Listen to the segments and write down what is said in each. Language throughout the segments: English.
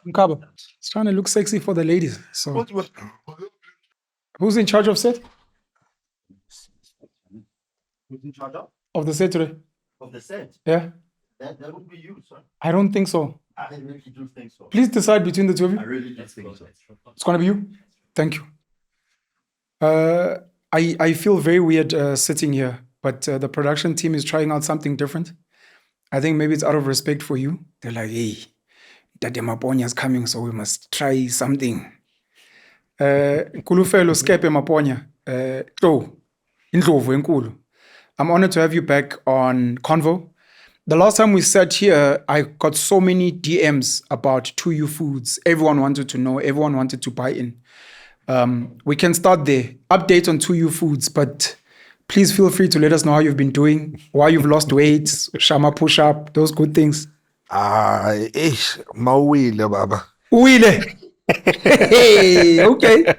Mkaba, it's trying to look sexy for the ladies. So, who's in charge of set? Who's in charge Of the set today? of the set? Yeah? That would be you, sir. I don't think so. I really do think so. Please decide between the two of you. I really do think so. It's gonna be you. Thank you. I feel very weird sitting here, but the production team is trying out something different. I think maybe it's out of respect for you. They're like, hey, Dade Maponya is coming, so we must try something. Kholofelo Maponya, Ndlovu enkulu. I'm honored to have you back on Konvo. The last time we sat here, I got so many DMs about 2U Foods. Everyone wanted to know, everyone wanted to buy in. We can start there. Update on 2U Foods, but please feel free to let us know how you've been doing, why you've lost weight, shama push up, those good things. Mawile baba. Uile. Hey, okay.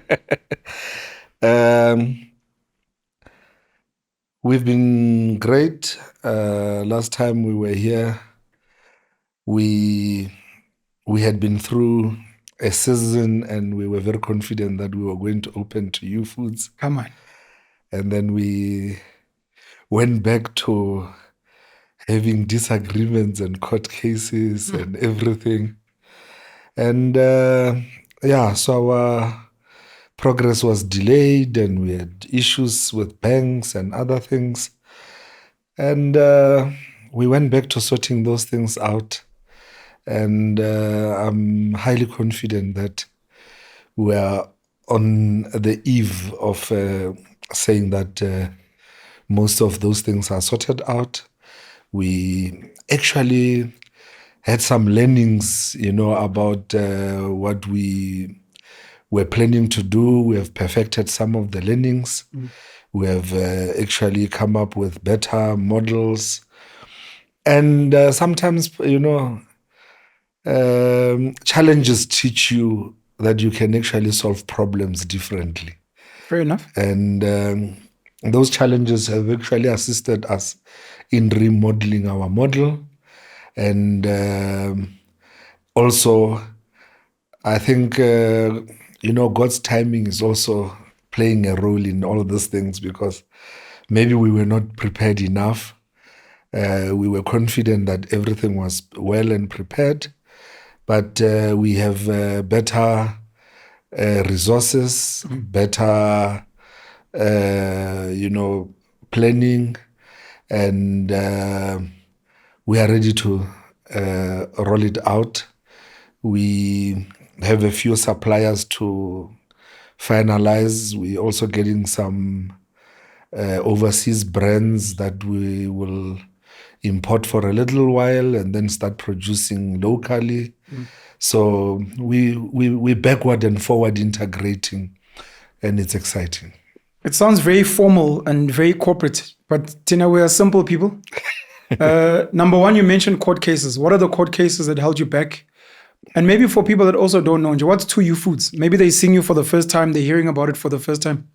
We've been great. Last time we were here, we had been through a season and we were very confident that we were going to open 2U Foods. Come on. And then we went back to having disagreements and court cases and everything. And so our progress was delayed and we had issues with banks and other things. And we went back to sorting those things out. And I'm highly confident that we are on the eve of saying that most of those things are sorted out. We actually had some learnings, about what we were planning to do. We have perfected some of the learnings. We have actually come up with better models. And sometimes, challenges teach you that you can actually solve problems differently. Fair enough. And those challenges have actually assisted us in remodeling our model. And also, I think, God's timing is also playing a role in all of those things because maybe we were not prepared enough. We were confident that everything was well and prepared, but we have better resources, better, planning, and we are ready to roll it out. We have a few suppliers to finalize. We're also getting some overseas brands that we will import for a little while and then start producing locally. So we backward and forward integrating, and it's exciting. It sounds very formal and very corporate, but Tina, we are simple people. Number one, you mentioned court cases. What are the court cases that held you back? And maybe for people that also don't know, what's 2U Foods? Maybe they're seeing you for the first time, they're hearing about it for the first time.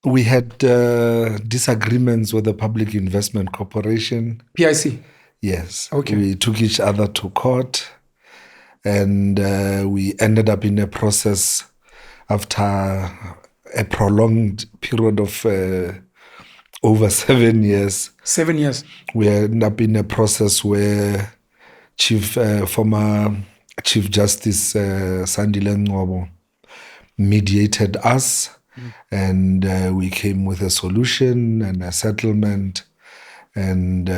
We had disagreements with the Public Investment Corporation. PIC? Yes. Okay. We took each other to court and we ended up in a process after a prolonged period of over 7 years. 7 years. We ended up in a process where former Chief Justice Sandile Ndlovu mediated us, and we came with a solution and a settlement, and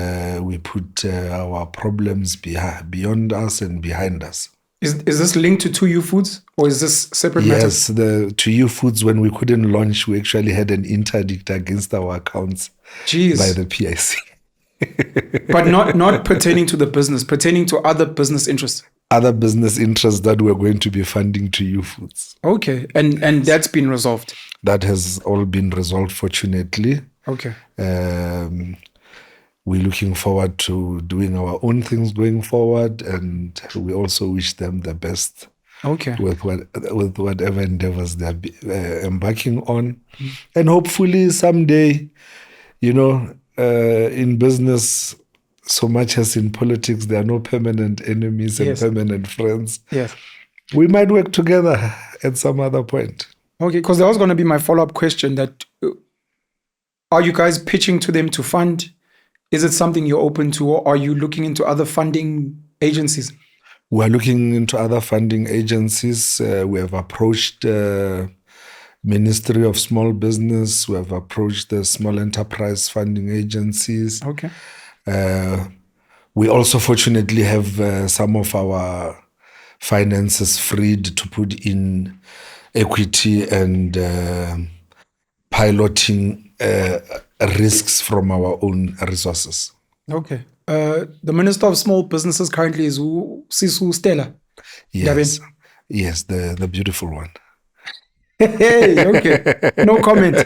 we put our problems beyond us and behind us. Is this linked to 2U Foods, or is this separate matters? Yes, the 2U Foods, when we couldn't launch, we actually had an interdict against our accounts by the PIC. But not pertaining to the business, pertaining to other business interests. Other business interests that we're going to be funding 2U Foods. Okay, and that's been resolved? That has all been resolved, fortunately. Okay. We're looking forward to doing our own things going forward, and we also wish them the best. Okay. With whatever endeavors they're embarking on. And hopefully someday, in business, so much as in politics, there are no permanent enemies and Yes. permanent friends. Yes. We might work together at some other point. Okay, because that was going to be my follow-up question, that are you guys pitching to them to fund? Is it something you're open to, or are you looking into other funding agencies? We are looking into other funding agencies. We have approached Ministry of Small Business. We have approached the Small Enterprise Funding Agencies. Okay. We also fortunately have some of our finances freed to put in equity and piloting risks from our own resources. Okay. The Minister of Small Businesses currently is Sisu Stella. Yes, yes, the beautiful one. Hey, okay. No comment.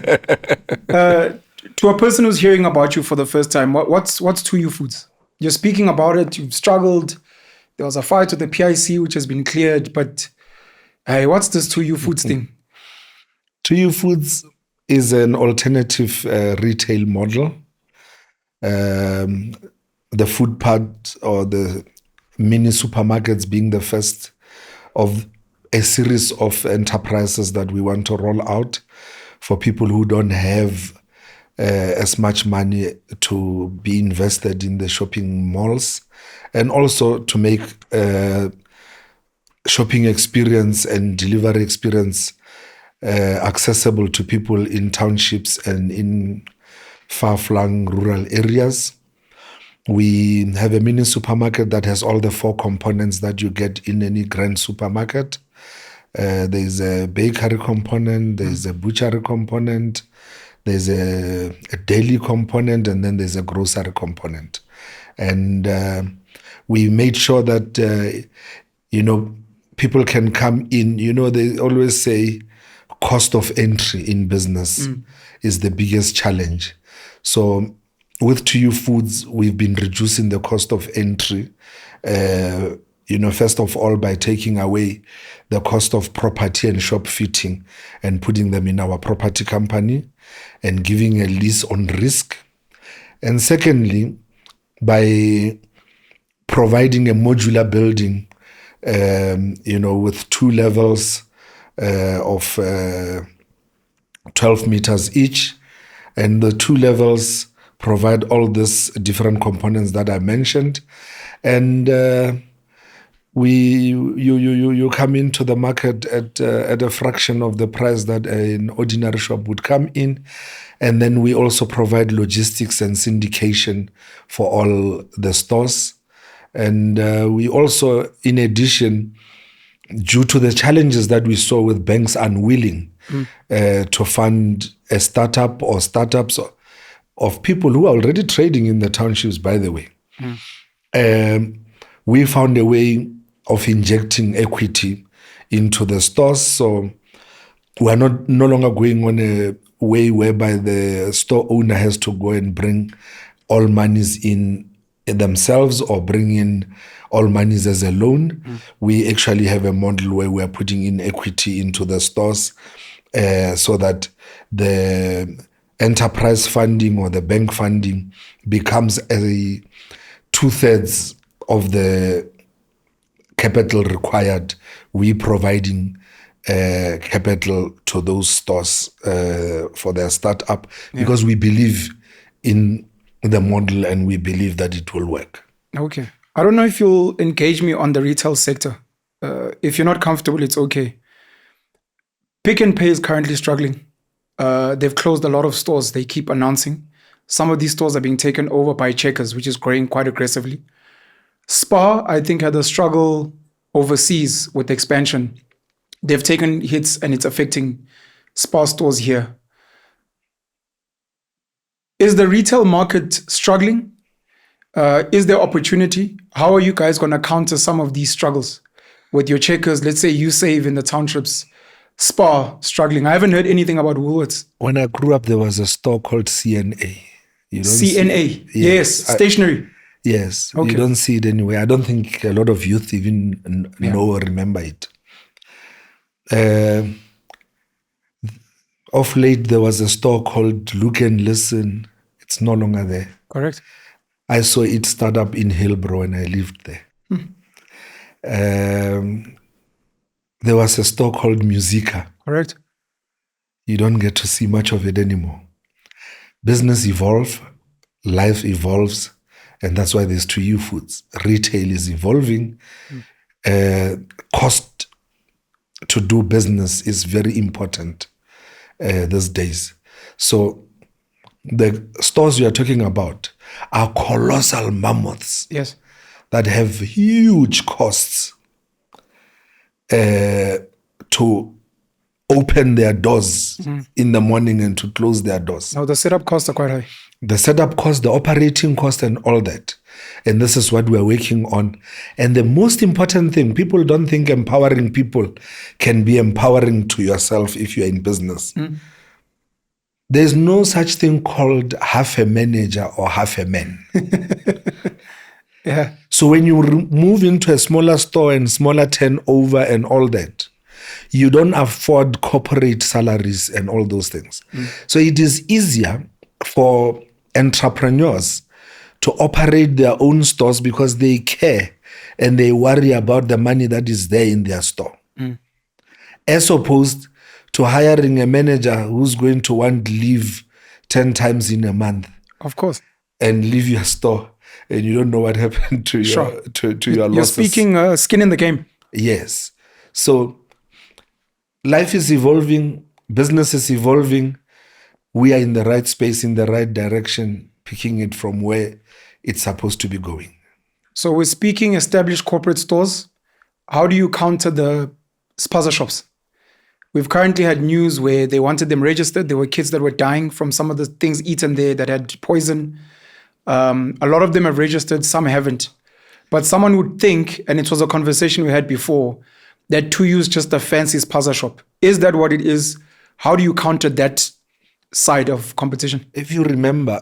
To a person who's hearing about you for the first time, what's To You Foods? You're speaking about it. You've struggled. There was a fight with the PIC, which has been cleared. But hey, what's this To You Foods thing? To You Foods is an alternative retail model. The food part, or the mini supermarkets, being the first of a series of enterprises that we want to roll out for people who don't have as much money to be invested in the shopping malls, and also to make shopping experience and delivery experience accessible to people in townships and in far-flung rural areas. We have a mini supermarket that has all the 4 components that you get in any grand supermarket. There's a bakery component, there's a butchery component, there's a dairy component, and then there's a grocery component. And we made sure that, people can come in. They always say cost of entry in business is the biggest challenge. So with To You Foods, we've been reducing the cost of entry, first of all, by taking away the cost of property and shop fitting and putting them in our property company and giving a lease on risk. And secondly, by providing a modular building, with 2 levels of 12 meters each. And the 2 levels provide all these different components that I mentioned. And you come into the market at a fraction of the price that an ordinary shop would come in. And then we also provide logistics and syndication for all the stores. And we also, in addition, due to the challenges that we saw with banks unwilling to fund a startup or startups of people who are already trading in the townships, by the way, we found a way of injecting equity into the stores. So we're no longer going on a way whereby the store owner has to go and bring all monies in themselves or bring in all monies as a loan. We actually have a model where we are putting in equity into the stores so that the enterprise funding or the bank funding becomes a 2/3 of the capital required. We providing capital to those stores for their startup because we believe in the model and we believe that it will work. Okay. I don't know if you'll engage me on the retail sector. If you're not comfortable, it's okay. Pick n Pay is currently struggling. They've closed a lot of stores. They keep announcing. Some of these stores are being taken over by Checkers, which is growing quite aggressively. Spar, I think, had a struggle overseas with expansion. They've taken hits and it's affecting Spar stores here. Is the retail market struggling? Is there opportunity? How are you guys going to counter some of these struggles with your Checkers? Let's say you save in the townships, Spar struggling. I haven't heard anything about Woolworths. When I grew up, there was a store called CNA. CNA, yes, stationery. Yes, Okay. You don't see it anywhere. I don't think a lot of youth even know or remember it. Of late, there was a store called Look and Listen. It's no longer there. Correct. I saw it start up in Hillbrow when I lived there. There was a store called Musica. Correct. You don't get to see much of it anymore. Business evolve, life evolves, and that's why there's 2U Foods. Retail is evolving. Cost to do business is very important these days. So the stores you are talking about are colossal mammoths Yes. that have huge costs to open their doors in the morning and to close their doors. Now the setup costs are quite high. The setup cost, the operating cost, and all that. And this is what we're working on. And the most important thing, people don't think empowering people can be empowering to yourself if you're in business. There's no such thing called half a manager or half a man. Yeah. So when you move into a smaller store and smaller turnover and all that, you don't afford corporate salaries and all those things. So it is easier for entrepreneurs to operate their own stores because they care and they worry about the money that is there in their store. As opposed to hiring a manager who's going to want leave 10 times in a month Of course. and leave your store and you don't know what happened to Sure. your to your You're losses. speaking skin in the game. Yes. So life is evolving, business is evolving. We are in the right space, in the right direction, picking it from where it's supposed to be going. So we're speaking established corporate stores. How do you counter the spaza shops? We've currently had news where they wanted them registered. There were kids that were dying from some of the things eaten there that had poison. A lot of them have registered, some haven't. But someone would think, and it was a conversation we had before, that 2U is just a fancy spaza shop. Is that what it is? How do you counter that side of competition? If you remember,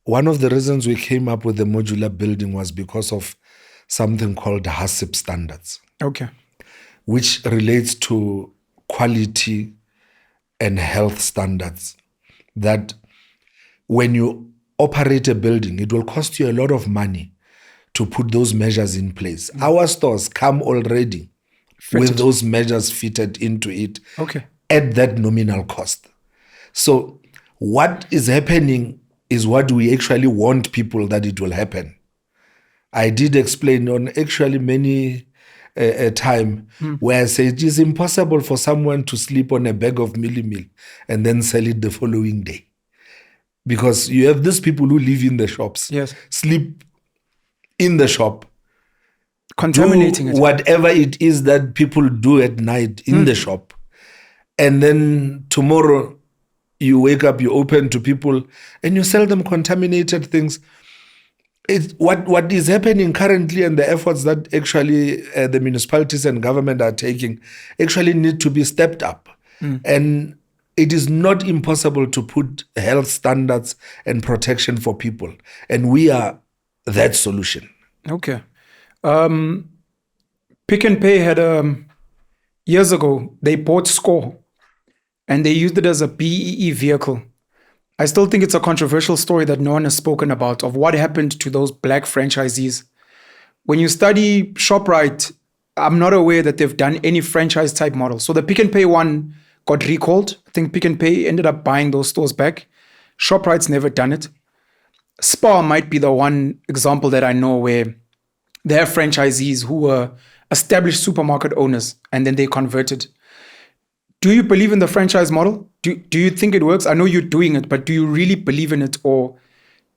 one of the reasons we came up with the modular building was because of something called HACCP standards, Okay. which relates to quality and health standards. That when you operate a building, it will cost you a lot of money to put those measures in place. Our stores come already with those measures fitted into it Okay. at that nominal cost. So what is happening is what we actually want people that it will happen. I did explain on actually many a time where I say it is impossible for someone to sleep on a bag of meal and then sell it the following day. Because you have these people who live in the shops, Yes. sleep in the shop, Contaminating do it. whatever it is that people do at night in the shop. And then tomorrow you wake up, you open to people and you sell them contaminated things. What is happening currently and the efforts that actually the municipalities and government are taking actually need to be stepped up. And it is not impossible to put health standards and protection for people. And we are that solution. Okay. Pick and Pay had years ago, they bought Score and they used it as a BEE vehicle. I still think it's a controversial story that no one has spoken about of what happened to those black franchisees. When you study ShopRite, I'm not aware that they've done any franchise type model. So the Pick and Pay one got recalled. I think Pick and Pay ended up buying those stores back. ShopRite's never done it. Spar might be the one example that I know where they have franchisees who were established supermarket owners and then they converted. Do you believe in the franchise model? Do you think it works? I know you're doing it, but do you really believe in it? Or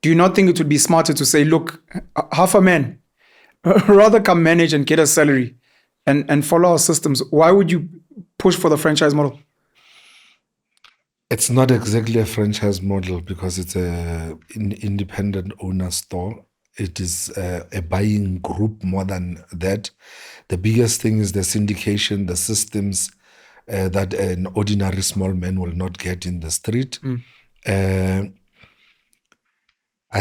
do you not think it would be smarter to say, look, half a man, rather come manage and get a salary and follow our systems? Why would you push for the franchise model? It's not exactly a franchise model because it's an independent owner store. It is a buying group more than that. The biggest thing is the syndication, the systems that an ordinary small man will not get in the street. I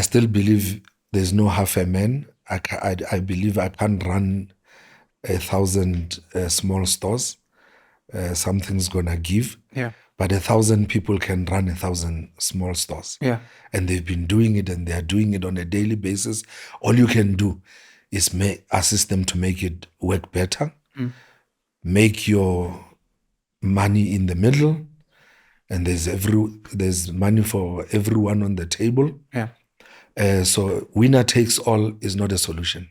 still believe there's no half a man. I believe I can't run 1,000 small stores. Something's gonna give. Yeah. but 1,000 people can run 1,000 small stores. Yeah. And they've been doing it, and they are doing it on a daily basis. All you can do is assist them to make it work better, make your money in the middle, and there's money for everyone on the table. Yeah. So winner takes all is not a solution.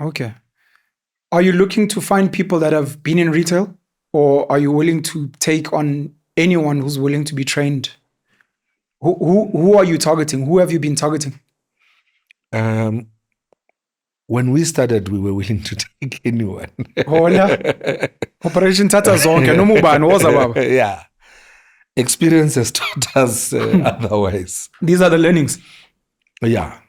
Okay. Are you looking to find people that have been in retail, or are you willing to take on anyone who's willing to be trained? Who are you targeting? Who have you been targeting? When we started, we were willing to take anyone. Hola. Operation Tata Zonke, no mubani, woza baba. Yeah. Experience has taught us otherwise. These are the learnings. Yeah.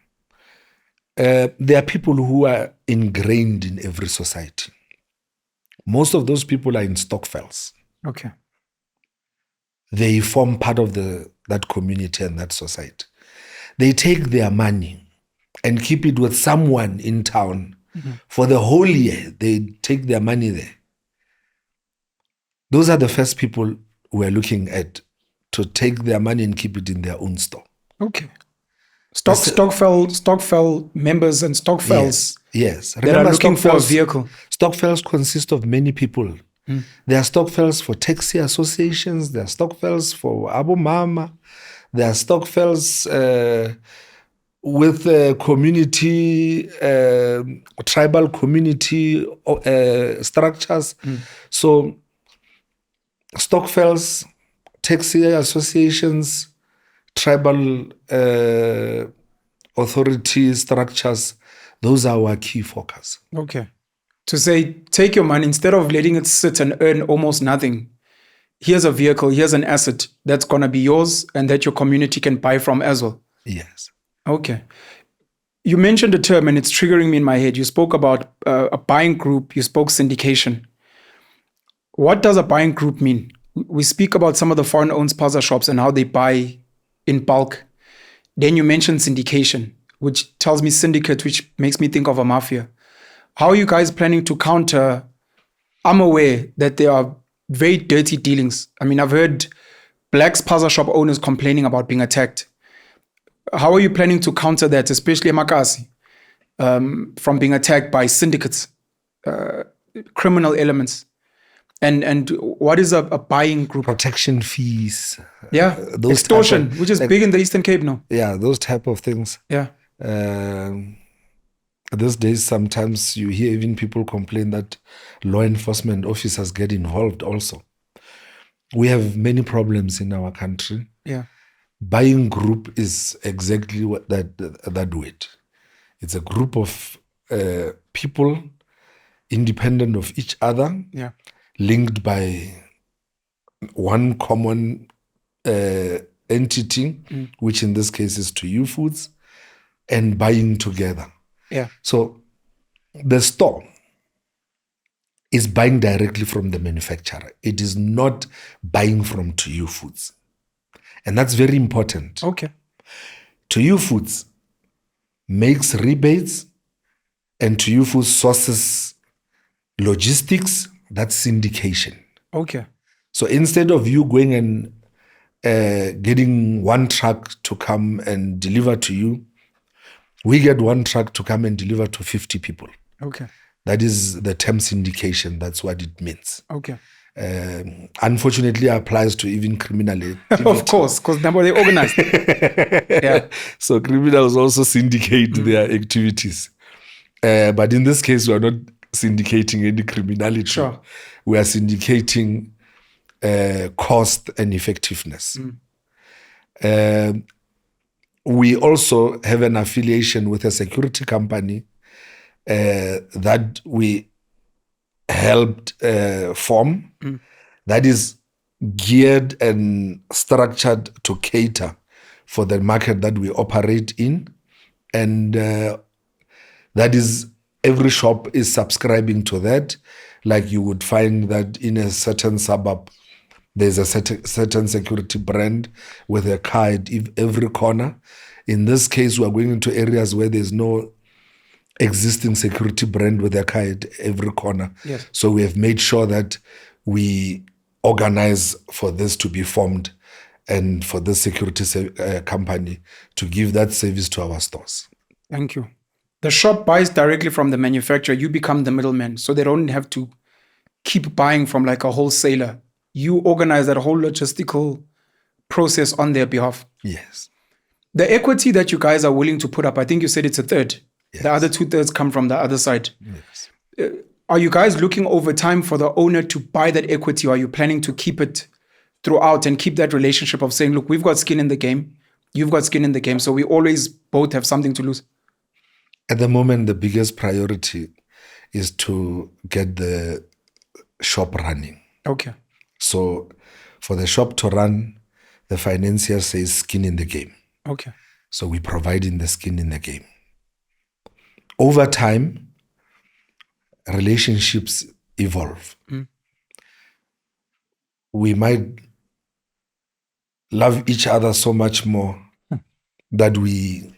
There are people who are ingrained in every society. Most of those people are in Stokvels. Okay. They form part of that community and that society. They take their money and keep it with someone in town for the whole year. They take their money there. Those are the first people we're looking at to take their money and keep it in their own store. Okay. Stokvel members and Stokvels Yes. that are looking for a vehicle. Stokvels consist of many people. There are Stokvels for taxi associations. There are Stokvels for Abu Mama. There are Stokvels with community, tribal community structures. So Stokvels, taxi associations, tribal authority structures, those are our key focus. Okay. To say, take your money, instead of letting it sit and earn almost nothing, here's a vehicle, here's an asset that's going to be yours and that your community can buy from as well. Yes. Okay. You mentioned a term and it's triggering me in my head. You spoke about a buying group. You spoke syndication. What does a buying group mean? We speak about some of the foreign-owned spaza shops and how they buy in bulk. Then you mentioned syndication, which tells me syndicate, which makes me think of a mafia. How are you guys planning to counter? I'm aware that there are very dirty dealings. I mean, I've heard black spaza shop owners complaining about being attacked. How are you planning to counter that, especially Emakasi, from being attacked by syndicates, criminal elements? And what is a buying group? Protection fees. Yeah, those extortion, which is big in the Eastern Cape now. Yeah, those type of things. Yeah. These days, sometimes you hear even people complain that law enforcement officers get involved also. We have many problems in our country. Yeah. Buying group is exactly what that weight. It's a group of people independent of each other, Yeah. linked by one common entity, which in this case is To You Foods, and buying together. Yeah. So the store is buying directly from the manufacturer. It is not buying from To You Foods. And that's very important. Okay. To You Foods makes rebates, and To You Foods sources logistics. That's syndication. Okay. So instead of you going and getting one truck to come and deliver to you, we get one truck to come and deliver to 50 people. Okay. That is the term syndication. That's what it means. Okay. Unfortunately, applies to even criminal activity. Of course, because now they're organized. Yeah. So criminals also syndicate their activities. But in this case, we are not syndicating any criminality. Sure. We are syndicating cost and effectiveness. We also have an affiliation with a security company that we helped form that is geared and structured to cater for the market that we operate in. And that is, every shop is subscribing to that. Like you would find that in a certain suburb, there's a certain security brand with a car at every corner. In this case, we are going into areas where there's no existing security brand with a car at every corner. Yes. So we have made sure that we organize for this to be formed and for this security company to give that service to our stores. Thank you. The shop buys directly from the manufacturer. You become the middleman, so they don't have to keep buying from like a wholesaler. You organize that whole logistical process on their behalf. Yes. The equity that you guys are willing to put up, I think you said it's a third. Yes. The other 2/3 come from the other side. Yes. Are you guys looking over time for the owner to buy that equity, or are you planning to keep it throughout and keep that relationship of saying, look, we've got skin in the game, you've got skin in the game, so we always both have something to lose? At the moment, the biggest priority is to get the shop running. Okay. So for the shop to run, the financier says skin in the game. Okay. So we're providing the skin in the game. Over time, relationships evolve. We might love each other so much more that we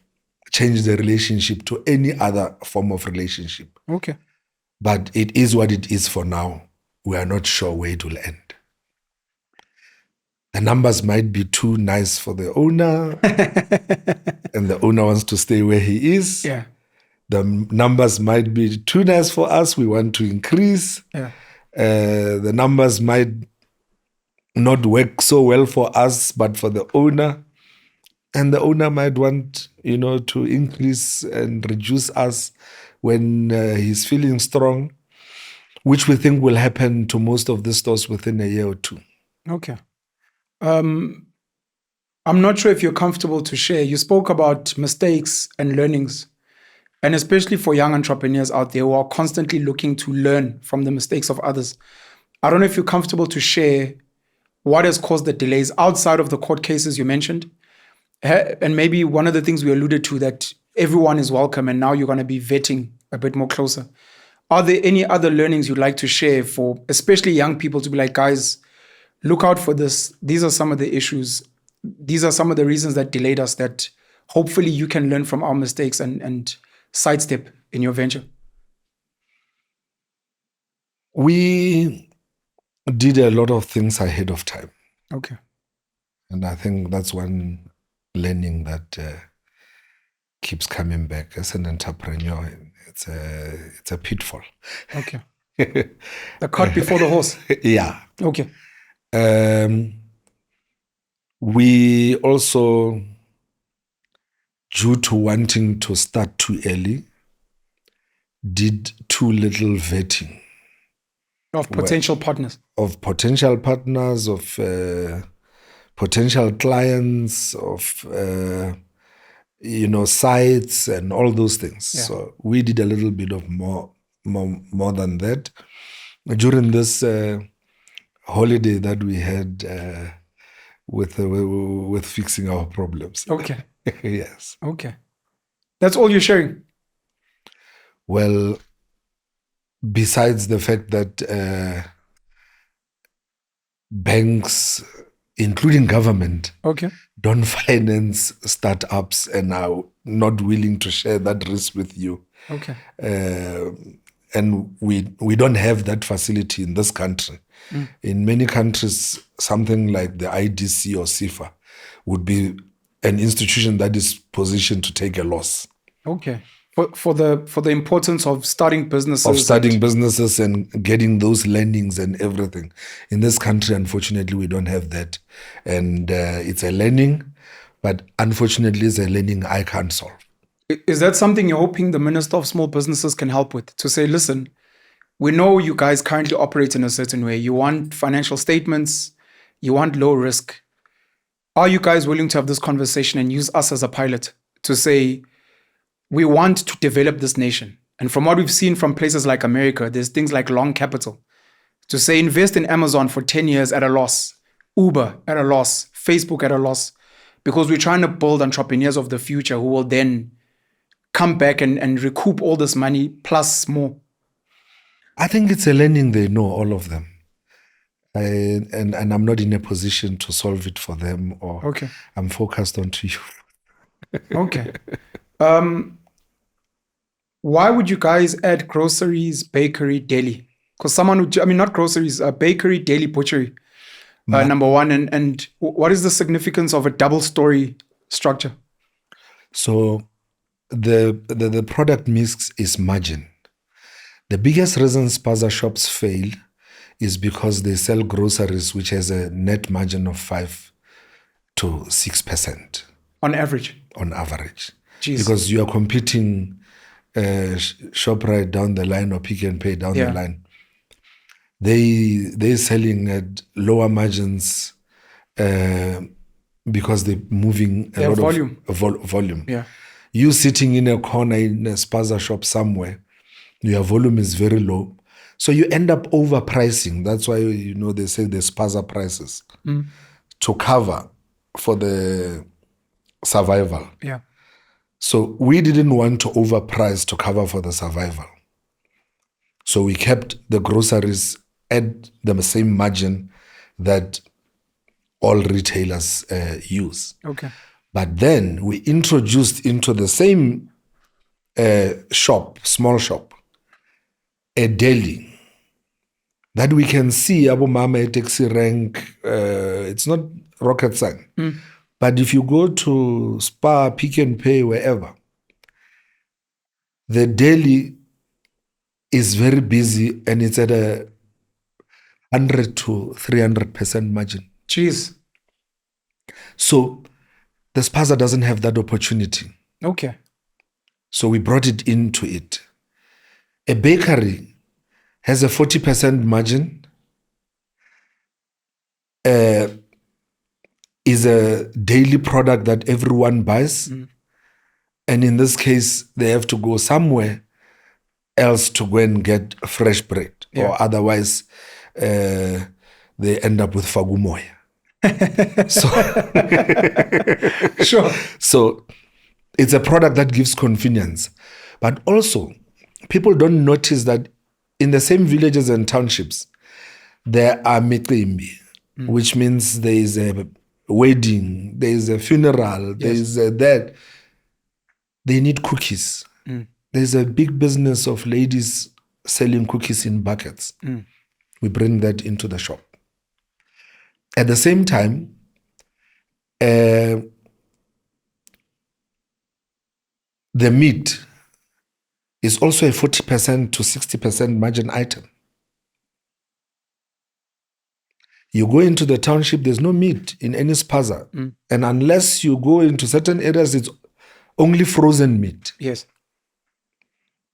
change the relationship to any other form of relationship. Okay. But it is what it is for now. We are not sure where it will end. The numbers might be too nice for the owner, and the owner wants to stay where he is. Yeah. The numbers might be too nice for us. We want to increase. Yeah. The numbers might not work so well for us, but for the owner. And the owner might want, to increase and reduce us when he's feeling strong, which we think will happen to most of the stores within a year or two. Okay. I'm not sure if you're comfortable to share. You spoke about mistakes and learnings, and especially for young entrepreneurs out there who are constantly looking to learn from the mistakes of others. I don't know if you're comfortable to share what has caused the delays outside of the court cases you mentioned. And maybe one of the things we alluded to, that everyone is welcome and now you're going to be vetting a bit more closer. Are there any other learnings you'd like to share for especially young people to be like, guys, look out for this. These are some of the issues. These are some of the reasons that delayed us, that hopefully you can learn from our mistakes and sidestep in your venture. We did a lot of things ahead of time. Okay. And I think that's one learning that keeps coming back as an entrepreneur. It's a pitfall. Okay. The cart before the horse. Yeah. Okay. We also, due to wanting to start too early, did too little vetting. Of potential partners. Of potential partners, of potential clients, of sites and all those things. Yeah. So we did a little bit of more than that. During this holiday that we had with fixing our problems. Okay. Yes. Okay. That's all you're sharing? Well, besides the fact that banks, including government, Okay. don't finance startups and are not willing to share that risk with you. Okay. And we don't have that facility in this country. In many countries, something like the IDC or CIFA would be an institution that is positioned to take a loss. Okay. For the importance of starting businesses. Of starting businesses and getting those learnings and everything. In this country, unfortunately, we don't have that. And it's a learning, but unfortunately, it's a learning I can't solve. Is that something you're hoping the Minister of Small Businesses can help with? To say, listen, we know you guys currently operate in a certain way. You want financial statements. You want low risk. Are you guys willing to have this conversation and use us as a pilot to say, we want to develop this nation? And from what we've seen from places like America, there's things like long capital. To say, invest in Amazon for 10 years at a loss, Uber at a loss, Facebook at a loss, because we're trying to build entrepreneurs of the future who will then come back and recoup all this money plus more. I think it's a learning they know, all of them. And I'm not in a position to solve it for them, or Okay. I'm focused onto you. Okay. Why would you guys add groceries, bakery, deli? Because someone would, not groceries, bakery, deli, butchery. Number one, and what is the significance of a double-story structure? So the product mix is margin. The biggest reason spaza shops fail is because they sell groceries which has a net margin of 5 to 6% On average. on average. Jeez. Because you are competing ShopRite down the line or Pick and Pay down the line. They're selling at lower margins because they're moving a lot volume. of volume. Yeah. You sitting in a corner in a spaza shop somewhere, your volume is very low. So you end up overpricing. That's why, they say the spaza prices to cover for the survival. Yeah. So we didn't want to overprice to cover for the survival. So we kept the groceries at the same margin that all retailers use. Okay. But then we introduced into the same small shop, a deli that we can see Abu Mama taxi rank. It's not rocket science. But if you go to Spar, Pick and Pay, wherever, the deli is very busy and it's at a 100 to 300% margin. Jeez. So the spaza doesn't have that opportunity. Okay. So we brought it into it. A bakery has a 40% margin, is a daily product that everyone buys. And in this case, they have to go somewhere else to go and get fresh bread. Or otherwise, they end up with fagumoya. Sure. So it's a product that gives convenience. But also, people don't notice that in the same villages and townships, there are micimbi, which means there is a wedding, there is a funeral, there is a that. They need cookies. There's a big business of ladies selling cookies in buckets. We bring that into the shop. At the same time, the meat is also a 40% to 60% margin item. You go into the township, there's no meat in any spaza. And unless you go into certain areas, it's only frozen meat. Yes.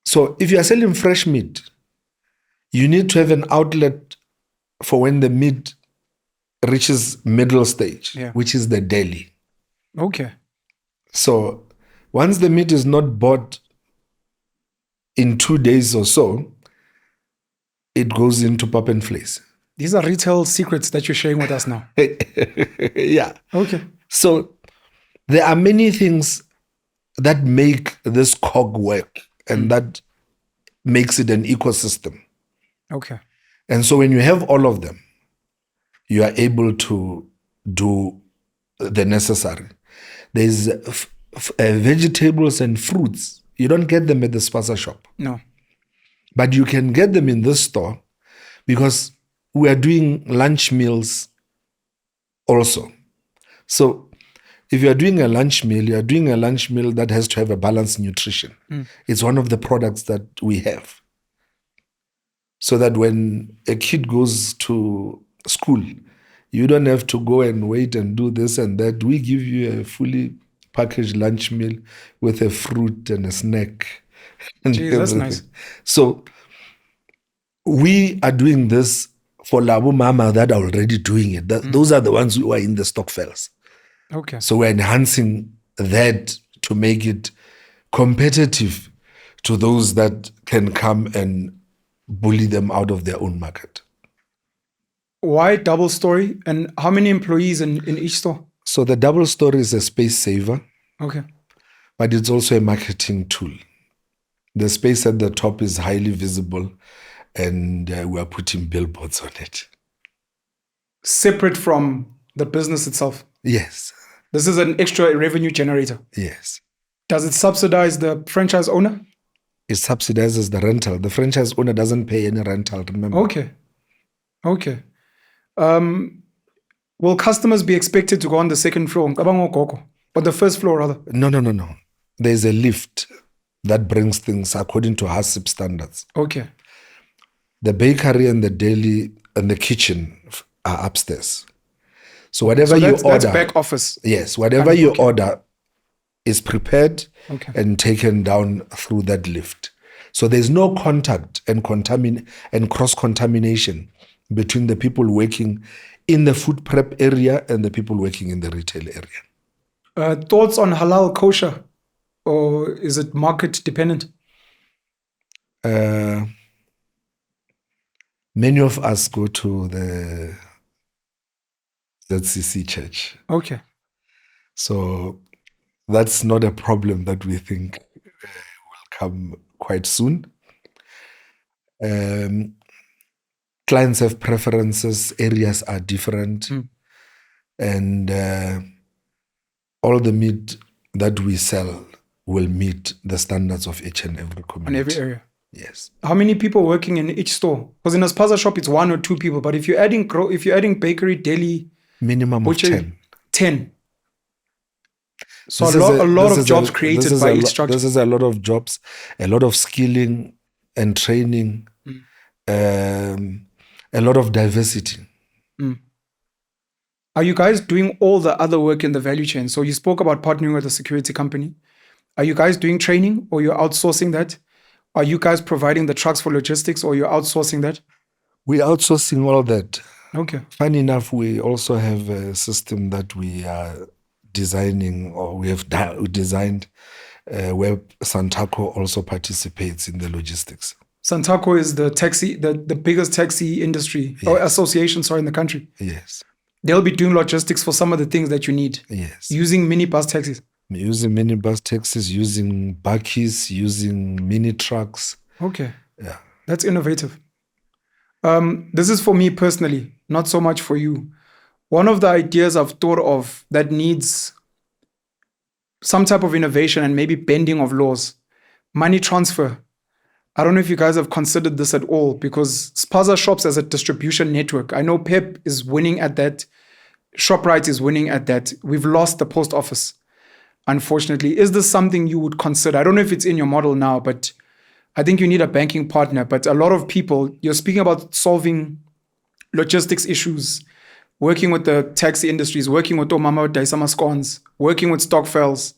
So if you are selling fresh meat, you need to have an outlet for when the meat reaches middle stage, which is the deli. Okay. So once the meat is not bought in 2 days or so, it goes into pop and fleece. These are retail secrets that you're sharing with us now. Yeah. Okay. So there are many things that make this cog work and that makes it an ecosystem. Okay. And so when you have all of them, you are able to do the necessary. There's vegetables and fruits. You don't get them at the spaza shop. No. But you can get them in this store because we are doing lunch meals also. So if you are doing a lunch meal, you are doing a lunch meal that has to have a balanced nutrition. It's one of the products that we have. So that when a kid goes to school, you don't have to go and wait and do this and that. We give you a fully packaged lunch meal with a fruit and a snack. And Jeez, that's nice. So we are doing this for Labu Mama that are already doing it. Those are the ones who are in the Stokvels. Okay. So we're enhancing that to make it competitive to those that can come and bully them out of their own market. Why double story? And how many employees in each store? So the double story is a space saver, Okay. but it's also a marketing tool. The space at the top is highly visible and we are putting billboards on it. Separate from the business itself. Yes. This is an extra revenue generator. Yes. Does it subsidize the franchise owner? It subsidizes the rental. The franchise owner doesn't pay any rental, remember? Okay. Will customers be expected to go on the second floor? Or the first floor, rather? No. There's a lift that brings things according to HACCP standards. Okay. The bakery and the deli and the kitchen are upstairs. So whatever you order, that's back office. yes, whatever you Okay. order is prepared Okay. and taken down through that lift. So there's no contact and cross-contamination between the people working in the food prep area and the people working in the retail area. Thoughts on halal kosher? Or is it market dependent? Many of us go to the ZCC church. Okay. So that's not a problem that we think will come quite soon. Clients have preferences, areas are different, and all the meat that we sell will meet the standards of each and every community. In every area. Yes. How many people working in each store? Because in a spaza shop, it's 1 or 2 people. But if you're adding bakery, deli, Minimum butchery, of 10. 10. So This a is lot of jobs this created is by a each lo- structure. This is a lot of jobs, a lot of skilling and training, a lot of diversity. Are you guys doing all the other work in the value chain? So you spoke about partnering with a security company. Are you guys doing training or you're outsourcing that? Are you guys providing the trucks for logistics or you're outsourcing that? We're outsourcing all that. Okay. Funny enough, we also have a system that we are designing, or we have designed, where Santaco also participates in the logistics. Santaco is the biggest taxi industry or association, in the country. Yes. They'll be doing logistics for some of the things that you need. Yes. Using minibus taxis. Using minibus taxis, using bakkies, using mini trucks. Okay. Yeah. That's innovative. This is for me personally, not so much for you. One of the ideas I've thought of that needs some type of innovation and maybe bending of laws, money transfer. I don't know if you guys have considered this at all, because spaza shops as a distribution network, I know PEP is winning at that. ShopRite is winning at that. We've lost the post office, unfortunately. Is this something you would consider? I don't know if it's in your model now, but I think you need a banking partner. But a lot of people, you're speaking about solving logistics issues, working with the taxi industries, working with Omama Daisama Scones, working with Stockfells.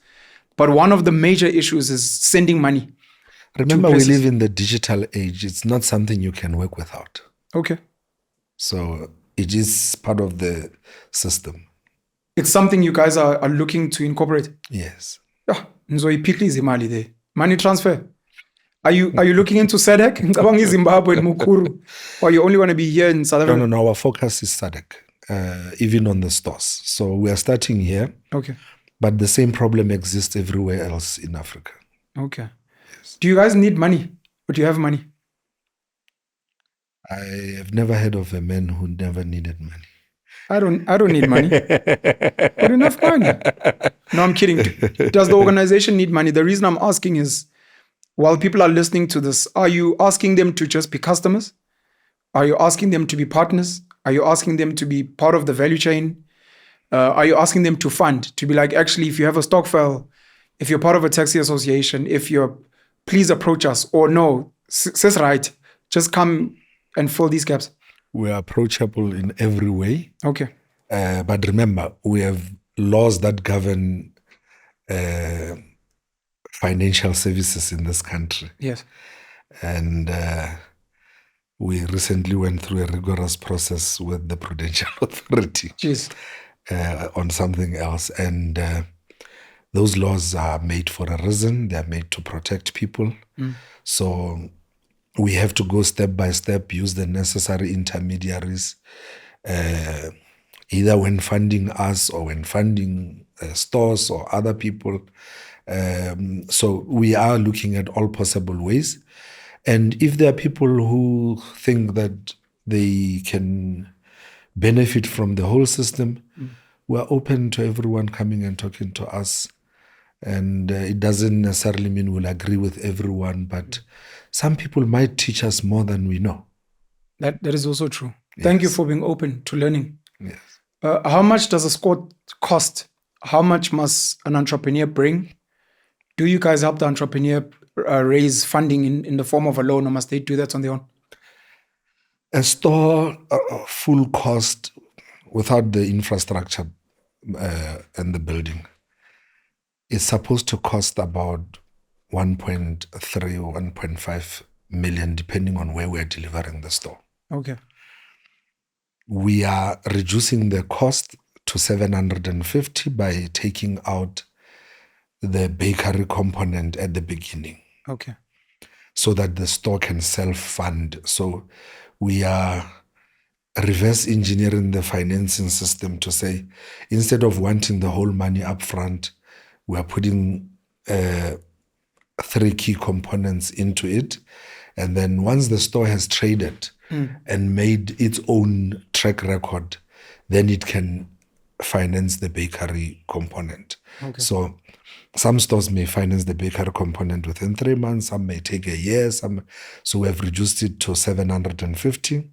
But one of the major issues is sending money. Remember, we live in the digital age. It's not something you can work without. Okay. So it is part of the system. It's something you guys are looking to incorporate. Yes. Mali there. Money transfer. Are you looking into SADC? Ngicabanga Zimbabwe and Mukuru. Or you only want to be here in South Africa? No. Our focus is SADC, even on the stores. So we are starting here. Okay. But the same problem exists everywhere else in Africa. Okay. Yes. Do you guys need money? Or do you have money? I have never heard of a man who never needed money. I don't need money. But enough money. No, I'm kidding. Does the organization need money? The reason I'm asking is, while people are listening to this, are you asking them to just be customers? Are you asking them to be partners? Are you asking them to be part of the value chain? Are you asking them to fund? To be like, actually, if you have a stock file, if you're part of a taxi association, please approach us. Or no, says right, just come and fill these gaps. We are approachable in every way. Okay. But remember, we have laws that govern financial services in this country. Yes. And we recently went through a rigorous process with the Prudential Authority on something else. And those laws are made for a reason. They're made to protect people. So we have to go step by step, use the necessary intermediaries, either when funding us or when funding stores or other people. So we are looking at all possible ways. And if there are people who think that they can benefit from the whole system, we're open to everyone coming and talking to us. And it doesn't necessarily mean we'll agree with everyone, but some people might teach us more than we know. That is also true. Yes. Thank you for being open to learning. Yes. How much does a store cost? How much must an entrepreneur bring? Do you guys help the entrepreneur raise funding in the form of a loan, or must they do that on their own? A store full cost without the infrastructure and the building is supposed to cost about 1.3 or 1.5 million, depending on where we're delivering the store. Okay. We are reducing the cost to 750 by taking out the bakery component at the beginning, Okay. so that the store can self-fund. So we are reverse engineering the financing system to say, instead of wanting the whole money up front, we are putting 3 key components into it. And then once the store has traded and made its own track record, then it can finance the bakery component. Okay. So some stores may finance the bakery component within 3 months, some may take a year, so we have reduced it to 750,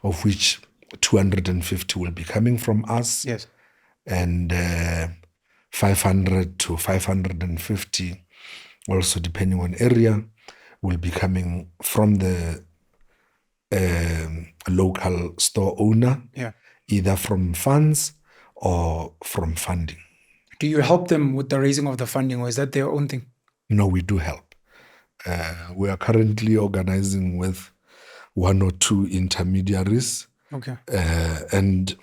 of which 250 will be coming from us. Yes. And 500 to 550, also depending on area, will be coming from the local store owner, Yeah. either from funds or from funding. Do you help them with the raising of the funding, or is that their own thing? No, we do help. We are currently organizing with 1 or 2 intermediaries Okay. and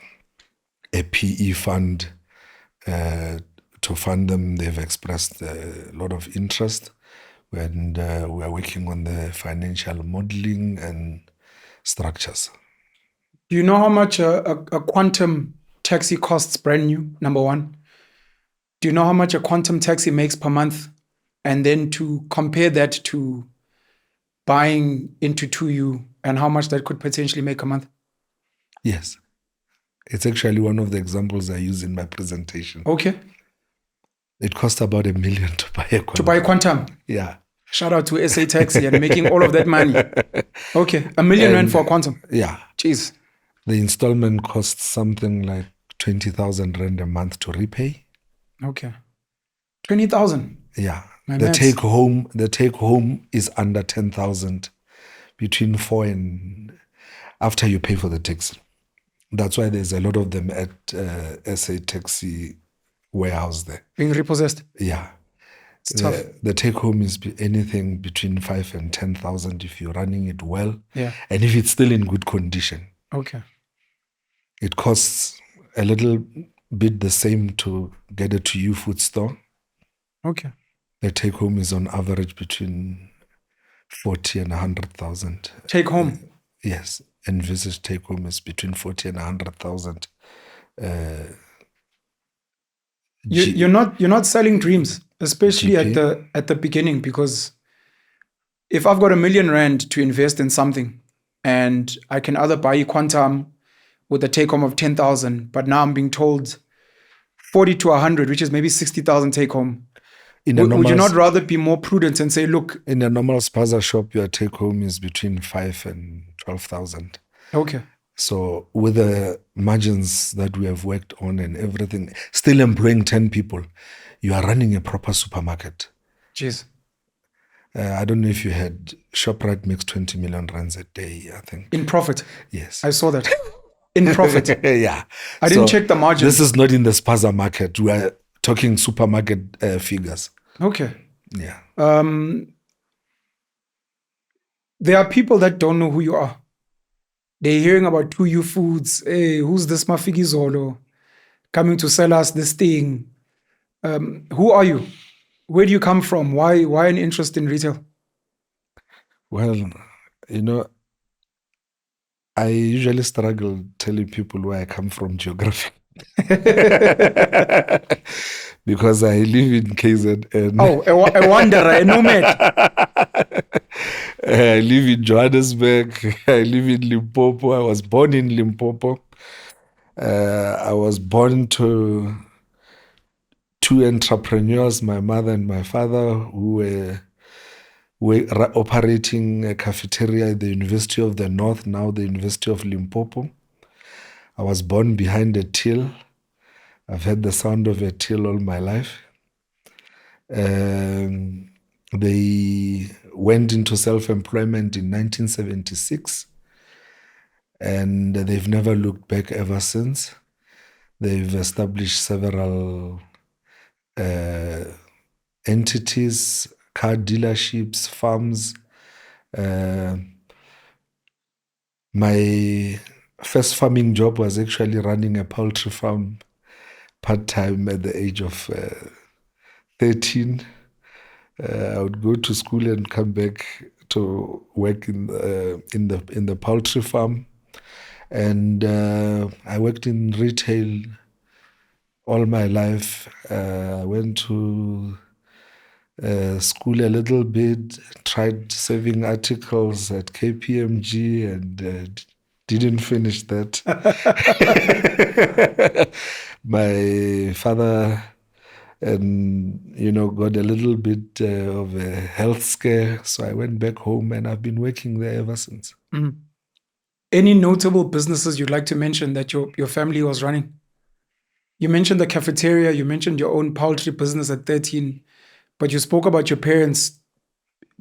a PE fund to fund them. They've expressed a lot of interest, and we are working on the financial modeling and structures. Do you know how much a quantum taxi costs brand new? Number one. Do you know how much a quantum taxi makes per month? And then to compare that to buying into 2U and how much that could potentially make a month? Yes. It's actually one of the examples I use in my presentation. Okay. It costs about $1 million to buy a quantum. To buy quantum. Yeah. Shout out to SA Taxi and making all of that money. Okay. $1 million rand for a quantum. Yeah. Jeez. The installment costs something like 20,000 rand a month to repay. Okay. 20,000. Yeah. My The maths. take home is under 10,000, between 4 and after you pay for the taxi. That's why there's a lot of them at SA Taxi warehouse there. Being repossessed. Yeah. It's tough. The take home is anything between 5 and 10,000 if you're running it well. Yeah. And if it's still in good condition. Okay. It costs a little bit the same to get it to you food store. Okay. The take home is on average between 40 and 100,000. Take home. Yes. Envisaged take home is between 40 and 100,000. You're not selling dreams, especially GP. at the beginning, because if I've got R1 million to invest in something and I can either buy quantum with a take home of 10,000, but now I'm being told 40 to 100, which is maybe 60,000 take home. Would you not rather be more prudent and say, look, in a normal spaza shop, your take home is between 5 and 12,000. okay, So with the margins that we have worked on and everything, still employing 10 people, you are running a proper supermarket. jeez, I don't know if you had, ShopRite makes 20 million rands a day, I think. in profit. Yes. I saw that. In profit. Yeah. I didn't check the margin. This is not in the spaza market. We are talking supermarket figures. Okay. Yeah. There are people that don't know who you are. They're hearing about 2U Foods. Hey, who's this Mafiki Zolo coming to sell us this thing? Who are you? Where do you come from? Why an interest in retail? Well, I usually struggle telling people where I come from geography. Because I live in KZN. Oh, a wanderer, a nomad. I live in Johannesburg. I live in Limpopo. I was born in Limpopo. I was born to 2 entrepreneurs, my mother and my father, who were operating a cafeteria at the University of the North, now the University of Limpopo. I was born behind a till. I've had the sound of a till all my life. They went into self-employment in 1976, and they've never looked back ever since. They've established several entities, car dealerships, farms. My first farming job was actually running a poultry farm part-time at the age of 13. I would go to school and come back to work in the poultry farm, and I worked in retail all my life. I went to school a little bit, tried serving articles at KPMG, and didn't finish that. My father got a little bit of a health scare, so I went back home, and I've been working there ever since. Mm. Any notable businesses you'd like to mention that your family was running? You mentioned the cafeteria, you mentioned your own poultry business at 13, but you spoke about your parents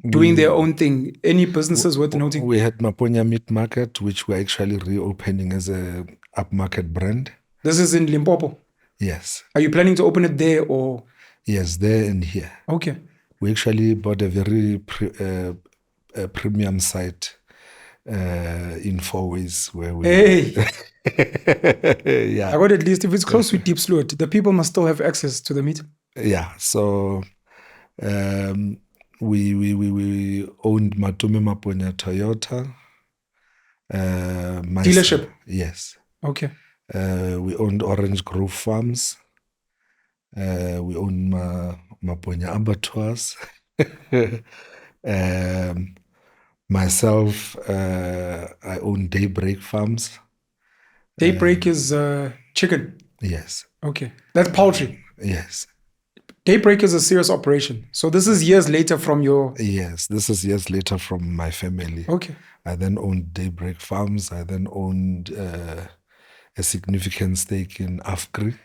doing their own thing. Any businesses worth noting? We had Maponya Meat Market, which we're actually reopening as a upmarket brand. This is in Limpopo? Yes. Are you planning to open it there or? Yes, there and here. Okay. We actually bought a very premium site in 4 ways where we... Hey! Yeah. I got at least, if it's close to Deep Sloot, the people must still have access to the meat. Yeah, so we owned Kholofelo Maponya Toyota. Dealership? Yes. Okay. We owned Orange Grove Farms. We owned Maponya Abattoirs. Myself, I own Daybreak Farms. Daybreak is chicken? Yes. Okay. That's poultry? Yes. Daybreak is a serious operation. So this is years later from your... Yes, this is years later from my family. Okay. I then owned Daybreak Farms. I then owned a significant stake in Afgri.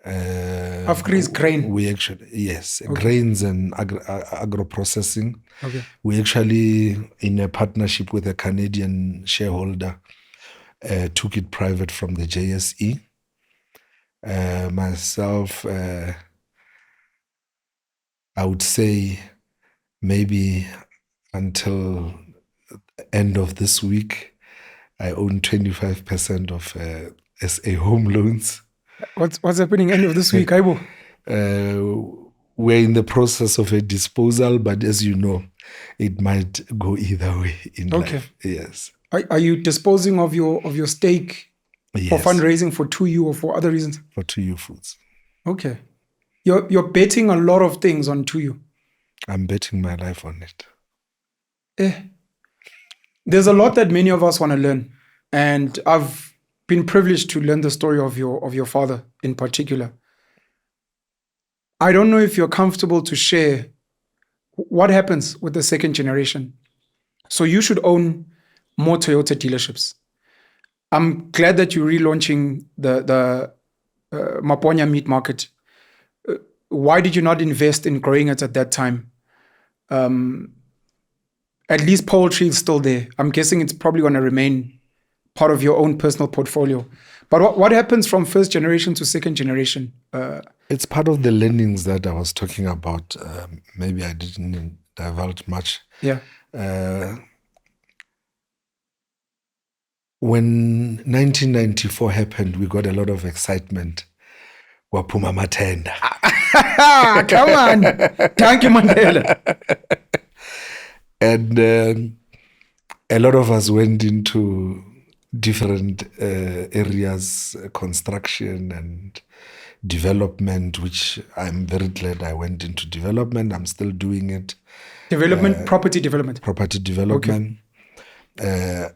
Afgri is grain? We actually, yes, Okay. grains and agro processing. Okay. We actually, in a partnership with a Canadian shareholder, took it private from the JSE. Myself, I would say maybe until end of this week, I own 25% of SA Home Loans. What's happening end of this week, Aibo? We're in the process of a disposal, but as you know, it might go either way in life. Yes. Are you disposing of your stake Yes. for fundraising for 2U or for other reasons? For 2U Foods. Okay. You're betting a lot of things on 2U. I'm betting my life on it. There's a lot that many of us want to learn, and I've been privileged to learn the story of your father in particular. I don't know if you're comfortable to share what happens with the second generation. So you should own more Toyota dealerships. I'm glad that you're relaunching the Maponya meat market. Why did you not invest in growing it at that time? At least poultry is still there. I'm guessing it's probably going to remain part of your own personal portfolio. But what happens from first generation to second generation? It's part of the learnings that I was talking about. Maybe I didn't divulge much. Yeah. When 1994 happened, we got a lot of excitement. Waphuma amathenda. Come on. Thank you, Mandela. And a lot of us went into different areas, construction and development, which I'm very glad I went into development. I'm still doing it. Development, property development. Property development. Okay.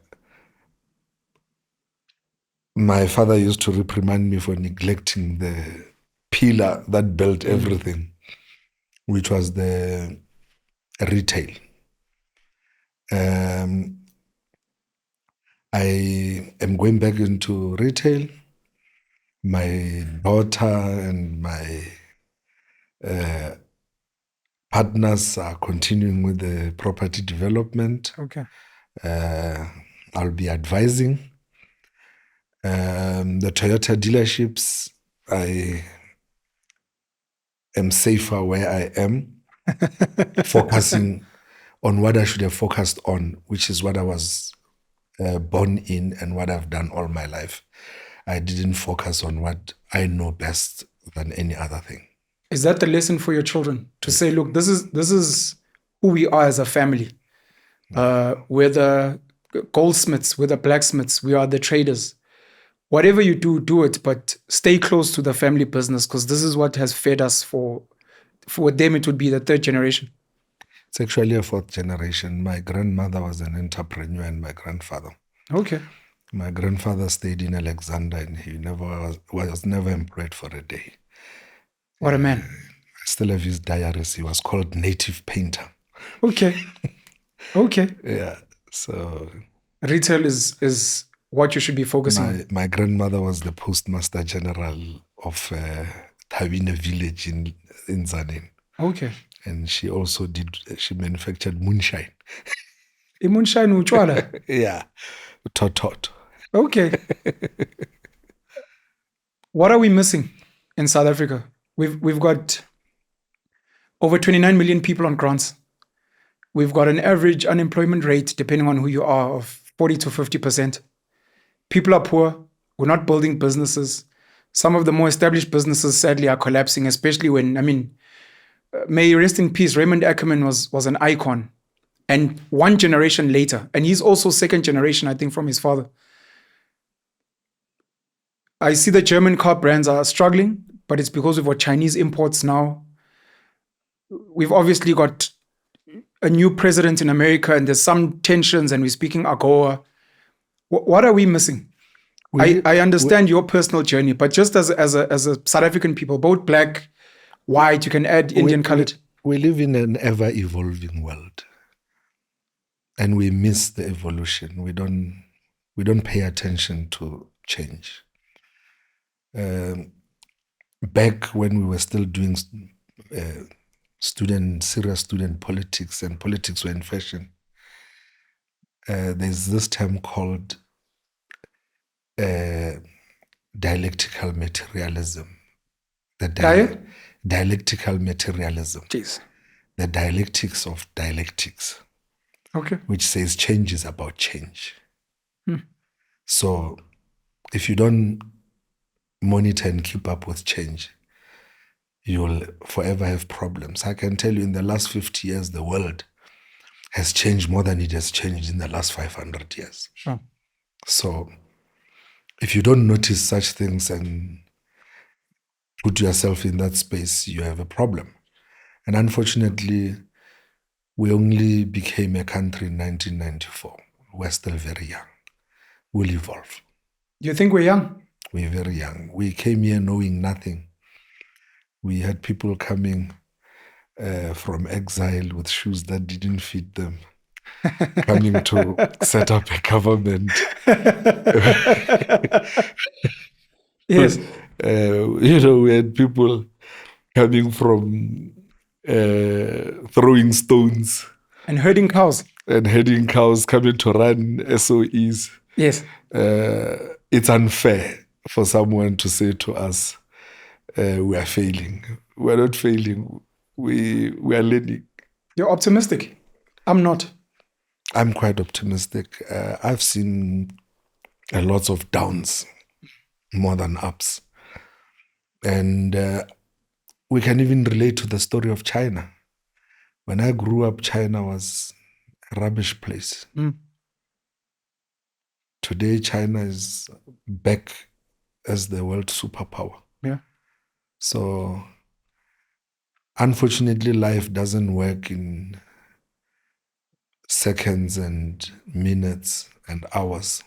My father used to reprimand me for neglecting the pillar that built everything, which was the retail. I am going back into retail. My daughter and my partners are continuing with the property development. Okay. I'll be advising. The Toyota dealerships, I am safer where I am, focusing on what I should have focused on, which is what I was born in and what I've done all my life. I didn't focus on what I know best than any other thing. Is that the lesson for your children to say, look, this is who we are as a family? We're the goldsmiths, we're the blacksmiths, we are the traders. Whatever you do, do it, but stay close to the family business, because this is what has fed us for them. It would be the third generation. It's actually a fourth generation. My grandmother was an entrepreneur and my grandfather. Okay. My grandfather stayed in Alexander and he was never employed for a day. What a man. I still have his diaries. He was called Native Painter. Okay. Okay. Yeah. So retail is what you should be focusing on. my grandmother was the postmaster general of Thabine village in Zanin. Okay. And she manufactured moonshine. Moonshine utshwala. Yeah. Tot. Okay. What are we missing in South Africa? We've got over 29 million people on grants. We've got an average unemployment rate, depending on who you are, of 40 to 50%. People are poor. We're not building businesses. Some of the more established businesses, sadly, are collapsing, especially when, may he rest in peace, Raymond Ackerman was an icon. And one generation later, and he's also second generation, I think, from his father. I see the German car brands are struggling, but it's because we've got Chinese imports now. We've obviously got a new president in America, and there's some tensions, and we're speaking AGOA. What are we missing? I understand your personal journey, but just as a South African people, both black, white, you can add Indian colored. We live in an ever-evolving world, and we miss the evolution. We don't pay attention to change. Back when we were still doing serious student politics, and politics were in fashion, there's this term called dialectical materialism. Dialectical materialism. Jeez. The dialectics of dialectics. Okay. Which says change is about change. So if you don't monitor and keep up with change, you'll forever have problems. I can tell you, in the last 50 years, the world has changed more than it has changed in the last 500 years. Sure. So if you don't notice such things and put yourself in that space, you have a problem. And unfortunately, we only became a country in 1994. We're still very young. We'll evolve. You think we're young? We're very young. We came here knowing nothing. We had people coming from exile with shoes that didn't fit them, coming to set up a government. Yes. We had people coming from throwing stones. And herding cows. Coming to run SOEs. Yes. It's unfair for someone to say to us, we are failing. We're not failing. We are learning. You're optimistic. I'm not. I'm quite optimistic. I've seen a lot of downs more than ups. And we can even relate to the story of China. When I grew up, China was a rubbish place. Today, China is back as the world superpower. Yeah. So, unfortunately, life doesn't work in seconds and minutes and hours.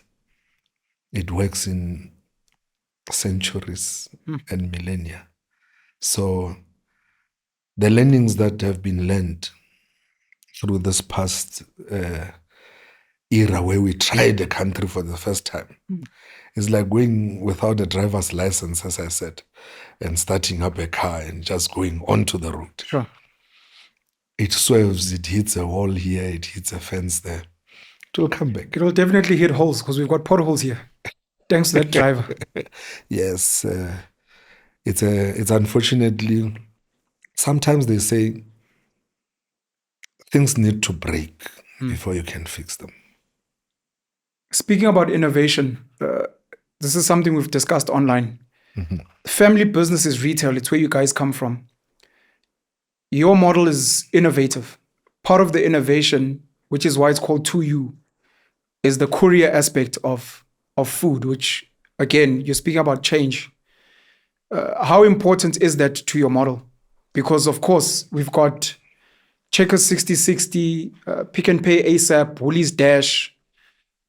It works in centuries and millennia. So, the learnings that have been learned through this past era where we tried the country for the first time. It's like going without a driver's license, as I said, and starting up a car and just going onto the road. Sure. It swerves, it hits a wall here, it hits a fence there. It will come back. It will definitely hit holes because we've got potholes here. Thanks to that driver. Yes, it's unfortunately, sometimes they say things need to break before you can fix them. Speaking about innovation, this is something we've discussed online. Family business is retail. It's where you guys come from. Your model is innovative. Part of the innovation, which is why it's called 2U, is the courier aspect of food, which, again, you're speaking about change. How important is that to your model? Because, of course, we've got Checkers 6060, Pick and Pay ASAP, Woolies Dash,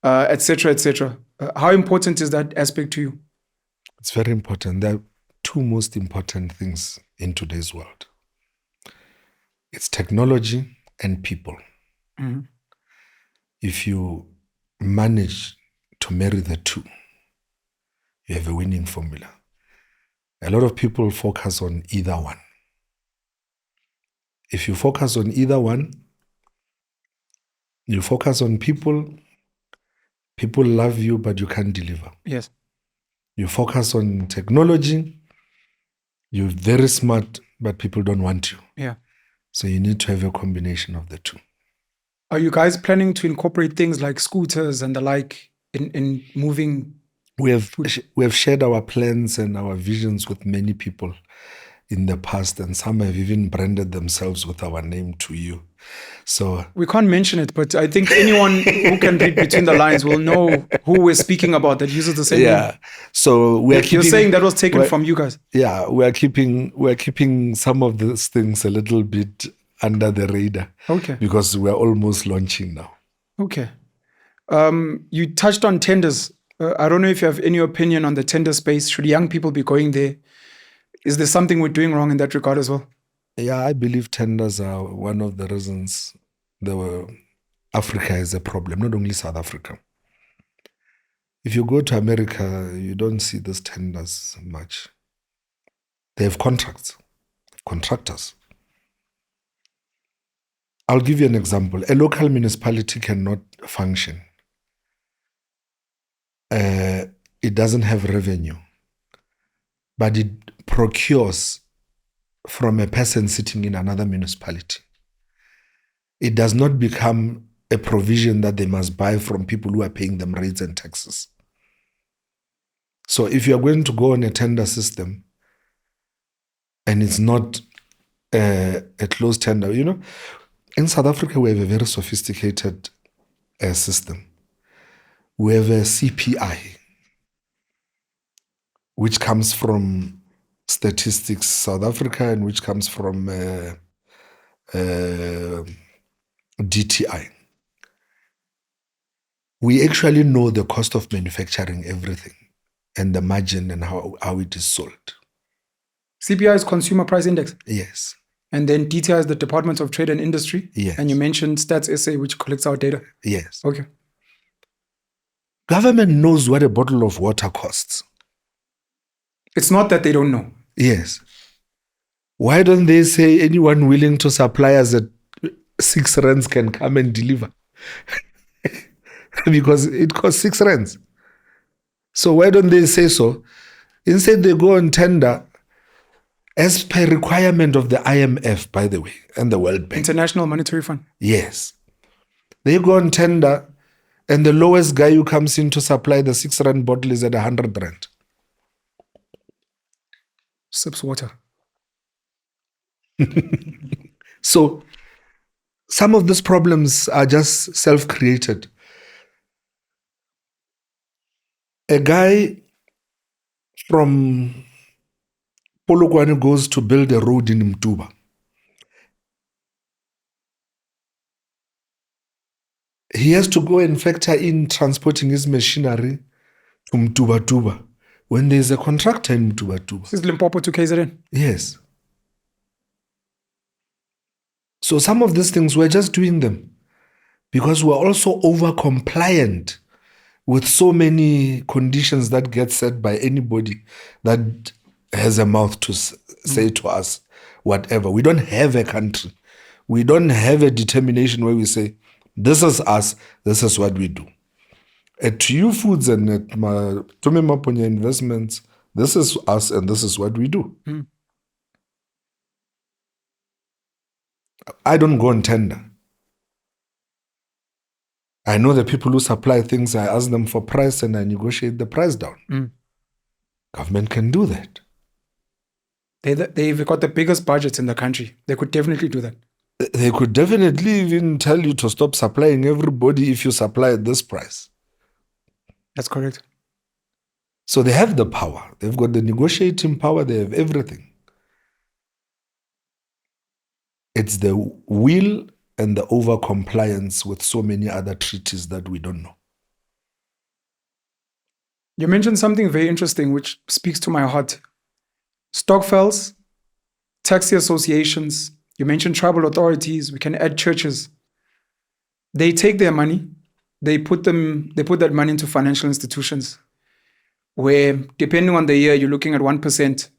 etc., etc. How important is that aspect to you? It's very important. There are two most important things in today's world. It's technology and people. If you manage to marry the two, you have a winning formula. A lot of people focus on either one. If you focus on either one, you focus on people love you, but you can't deliver. Yes. You focus on technology, you're very smart, but people don't want you. Yeah. So you need to have a combination of the two. Are you guys planning to incorporate things like scooters and the like in moving? We have shared our plans and our visions with many people in the past, and some have even branded themselves with our name 2U. So We can't mention it, but I think anyone who can read between the lines will know who we're speaking about that uses the same name. So we are You're saying that was taken from you guys. Yeah, we're keeping some of these things a little bit under the radar. Okay. Because we're almost launching now. Okay. You touched on tenders. I don't know if you have any opinion on the tender space. Should young people be going there? Is there something we're doing wrong in that regard as well? Yeah, I believe tenders are one of the reasons Africa is a problem, not only South Africa. If you go to America, you don't see these tenders much. They have contractors. I'll give you an example. A local municipality cannot function. It doesn't have revenue, but it procures from a person sitting in another municipality. It does not become a provision that they must buy from people who are paying them rates and taxes. So if you are going to go on a tender system and it's not a closed tender, in South Africa we have a very sophisticated system. We have a CPI, which comes from Statistics South Africa and which comes from DTI. We actually know the cost of manufacturing everything and the margin and how it is sold. CPI is Consumer Price Index. Yes. And then DTI is the Department of Trade and Industry. Yes. And you mentioned Stats SA, which collects our data. Yes. Okay. Government knows what a bottle of water costs. It's not that they don't know. Yes. Why don't they say anyone willing to supply us at 6 rands can come and deliver? Because it costs 6 rands. So why don't they say so? Instead, they go on tender as per requirement of the IMF, by the way, and the World Bank. International Monetary Fund. Yes. They go on tender, and the lowest guy who comes in to supply the 6 rand bottle is at 100 rand. Sips water. So some of these problems are just self-created. A guy from Polokwane goes to build a road in Mtuba. He has to go and factor in transporting his machinery to Mtuba when there's a contractor in Mtuba. This is Limpopo to KZN. Yes. So some of these things, we're just doing them. because we're also over compliant with so many conditions that get set by anybody that has a mouth to say to us whatever. We don't have a country. We don't have a determination where we say, this is us, this is what we do. At TU Foods and at Kholofelo Maponya Investments, this is us and this is what we do. I don't go on tender. I know the people who supply things, I ask them for price and I negotiate the price down. Government can do that. They've got the biggest budgets in the country. They could definitely do that. They could definitely even tell you to stop supplying everybody if you supply at this price. That's correct. So they have the power. They've got the negotiating power. They have everything. It's the will and the over-compliance with so many other treaties that we don't know. You mentioned something very interesting which speaks to my heart. Stokvels, taxi associations, you mentioned tribal authorities, we can add churches. They take their money, they put that money into financial institutions where, depending on the year, you're looking at 1%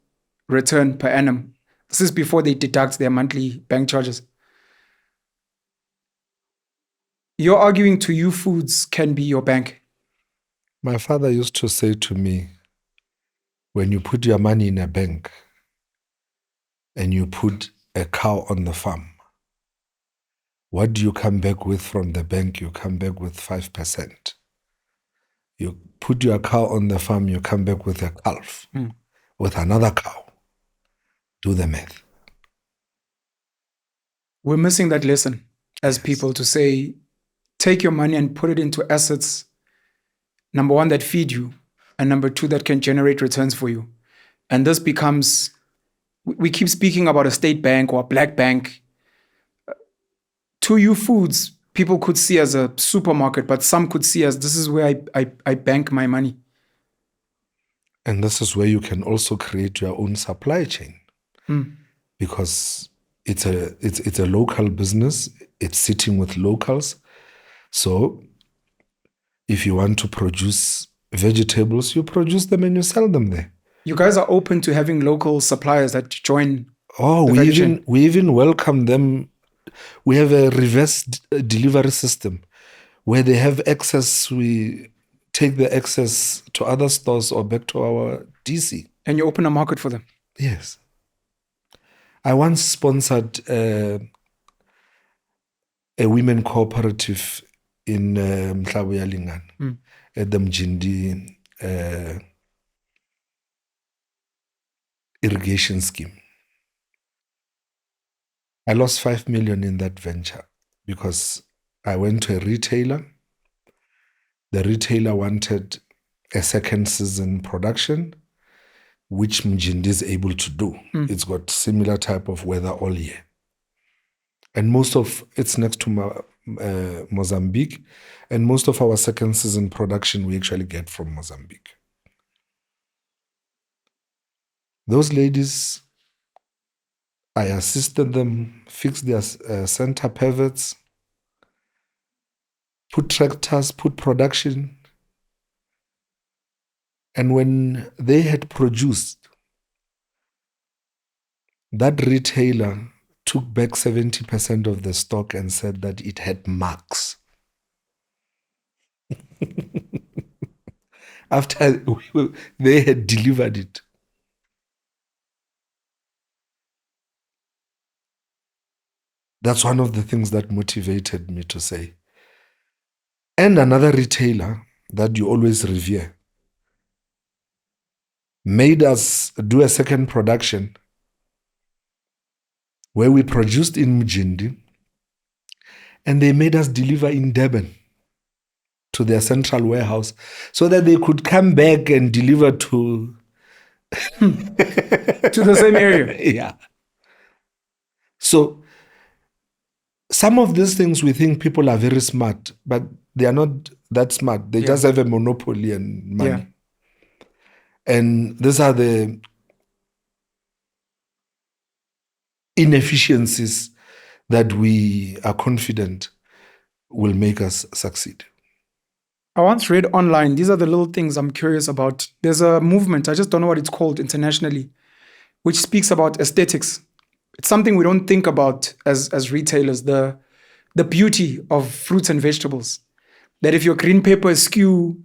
return per annum. This is before they deduct their monthly bank charges. You're arguing TU Foods can be your bank. My father used to say to me, when you put your money in a bank and you put a cow on the farm, what do you come back with from the bank? You come back with 5%. You put your cow on the farm, you come back with a calf, with another cow. Do the math. We're missing that lesson as people to say, take your money and put it into assets, number one, that feed you, and number two, that can generate returns for you. And this becomes, we keep speaking about a state bank or a black bank. TU Foods, people could see as a supermarket, but some could see as this is where I bank my money. And this is where you can also create your own supply chain. Because it's a local business. It's sitting with locals. So if you want to produce vegetables, you produce them and you sell them there. You guys are open to having local suppliers that join. Oh, we even welcome them. We have a reverse delivery system where they have access. We take the access to other stores or back to our DC. And you open a market for them. Yes. I once sponsored a women cooperative in Ndlovu at the Mjindi irrigation scheme. I lost 5 million in that venture because I went to a retailer. The retailer wanted a second season production, which Mjindi is able to do. It's got similar type of weather all year. And it's next to Mozambique. And most of our second season production we actually get from Mozambique. Those ladies, I assisted them fix their center pivots, put tractors, put production. And when they had produced, that retailer took back 70% of the stock and said that it had marks. After they had delivered it. That's one of the things that motivated me to say. And another retailer that you always revere made us do a second production where we produced in Mjindi and they made us deliver in Durban to their central warehouse so that they could come back and deliver to the same area. Yeah. So some of these things we think people are very smart, but they are not that smart. They just have a monopoly and money. Yeah. And these are the inefficiencies that we are confident will make us succeed. I once read online, these are the little things I'm curious about. There's a movement, I just don't know what it's called internationally, which speaks about aesthetics. It's something we don't think about as retailers, the beauty of fruits and vegetables. That if your green paper is skew,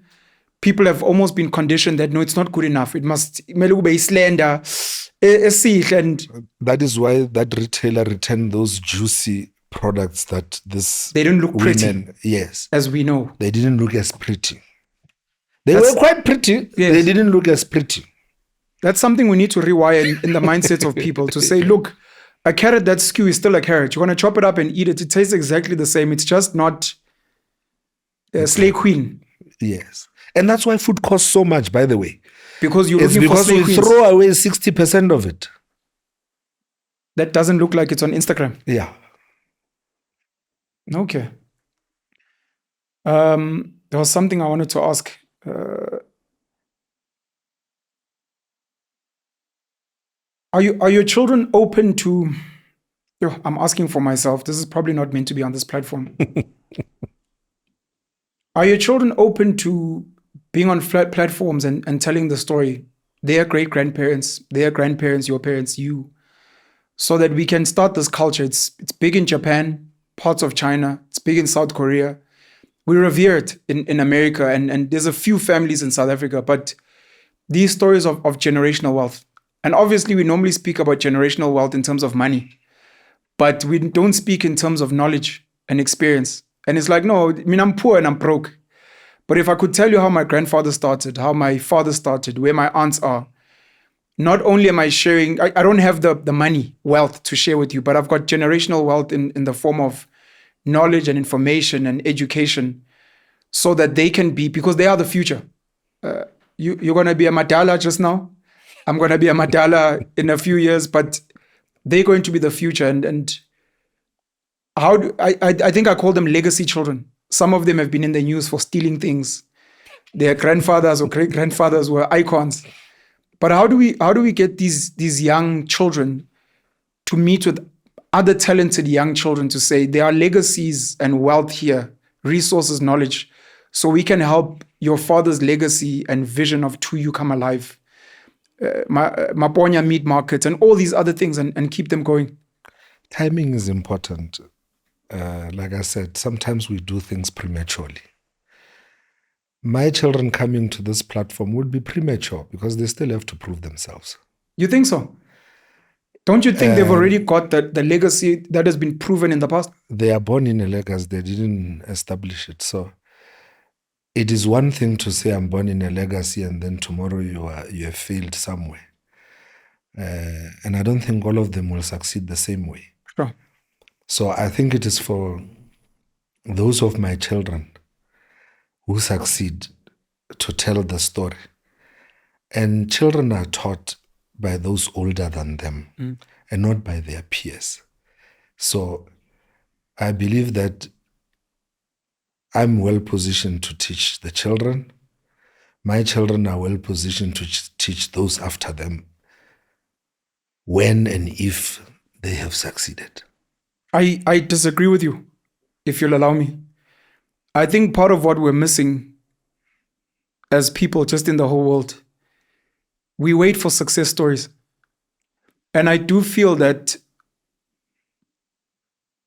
people have almost been conditioned that no, it's not good enough. It must be slender, and That is why that retailer returned those juicy products that this they don't look pretty. women, yes, as we know. they didn't look as pretty. They That's- were quite pretty. Yes. They didn't look as pretty. That's something we need to rewire in the mindset of people to say, look, a carrot that's skew is still a carrot. You want to chop it up and eat it. It tastes exactly the same. It's just not slay queen. Yes. And that's why food costs so much, by the way. Because you're It's looking for because slay we queens. throw away 60% of it. That doesn't look like it's on Instagram. Yeah. Okay. There was something I wanted to ask. Are your children open to? Yo, I'm asking for myself. This is probably not meant to be on this platform. Are your children open to being on flat platforms and telling the story? Their great grandparents, their grandparents, your parents, you, so that we can start this culture. It's big in Japan, parts of China. It's big in South Korea. We revere it in America, and there's a few families in South Africa. But these stories of generational wealth, and obviously we normally speak about generational wealth in terms of money, but we don't speak in terms of knowledge and experience. And it's like, no, I mean, I'm poor and I'm broke. But if I could tell you how my grandfather started, how my father started, where my aunts are, not only am I sharing, I don't have the money, wealth to share with you, but I've got generational wealth in the form of knowledge and information and education, so that they can be, because they are the future. You're going to be a Madala just now. I'm going to be a Madala in a few years, but they're going to be the future. And how do I think I call them legacy children. Some of them have been in the news for stealing things. Their grandfathers or great grandfathers were icons. But how do we get these young children to meet with other talented young children to say there are legacies and wealth here, resources, knowledge, so we can help your father's legacy and vision of Tuyu come alive, Maponya meat markets and all these other things, and keep them going? Timing is important. Like I said, sometimes we do things prematurely. My children coming to this platform would be premature because they still have to prove themselves. You think so? Don't you think they've already got the legacy that has been proven in the past? They are born in a legacy. They didn't establish it. So it is one thing to say I'm born in a legacy and then tomorrow you have failed somewhere. And I don't think all of them will succeed the same way. Sure. So I think it is for those of my children who succeed to tell the story. And children are taught by those older than them and not by their peers. So I believe that I'm well positioned to teach the children. My children are well positioned to teach those after them when and if they have succeeded. I disagree with you, if you'll allow me. I think part of what we're missing as people just in the whole world, we wait for success stories. And I do feel that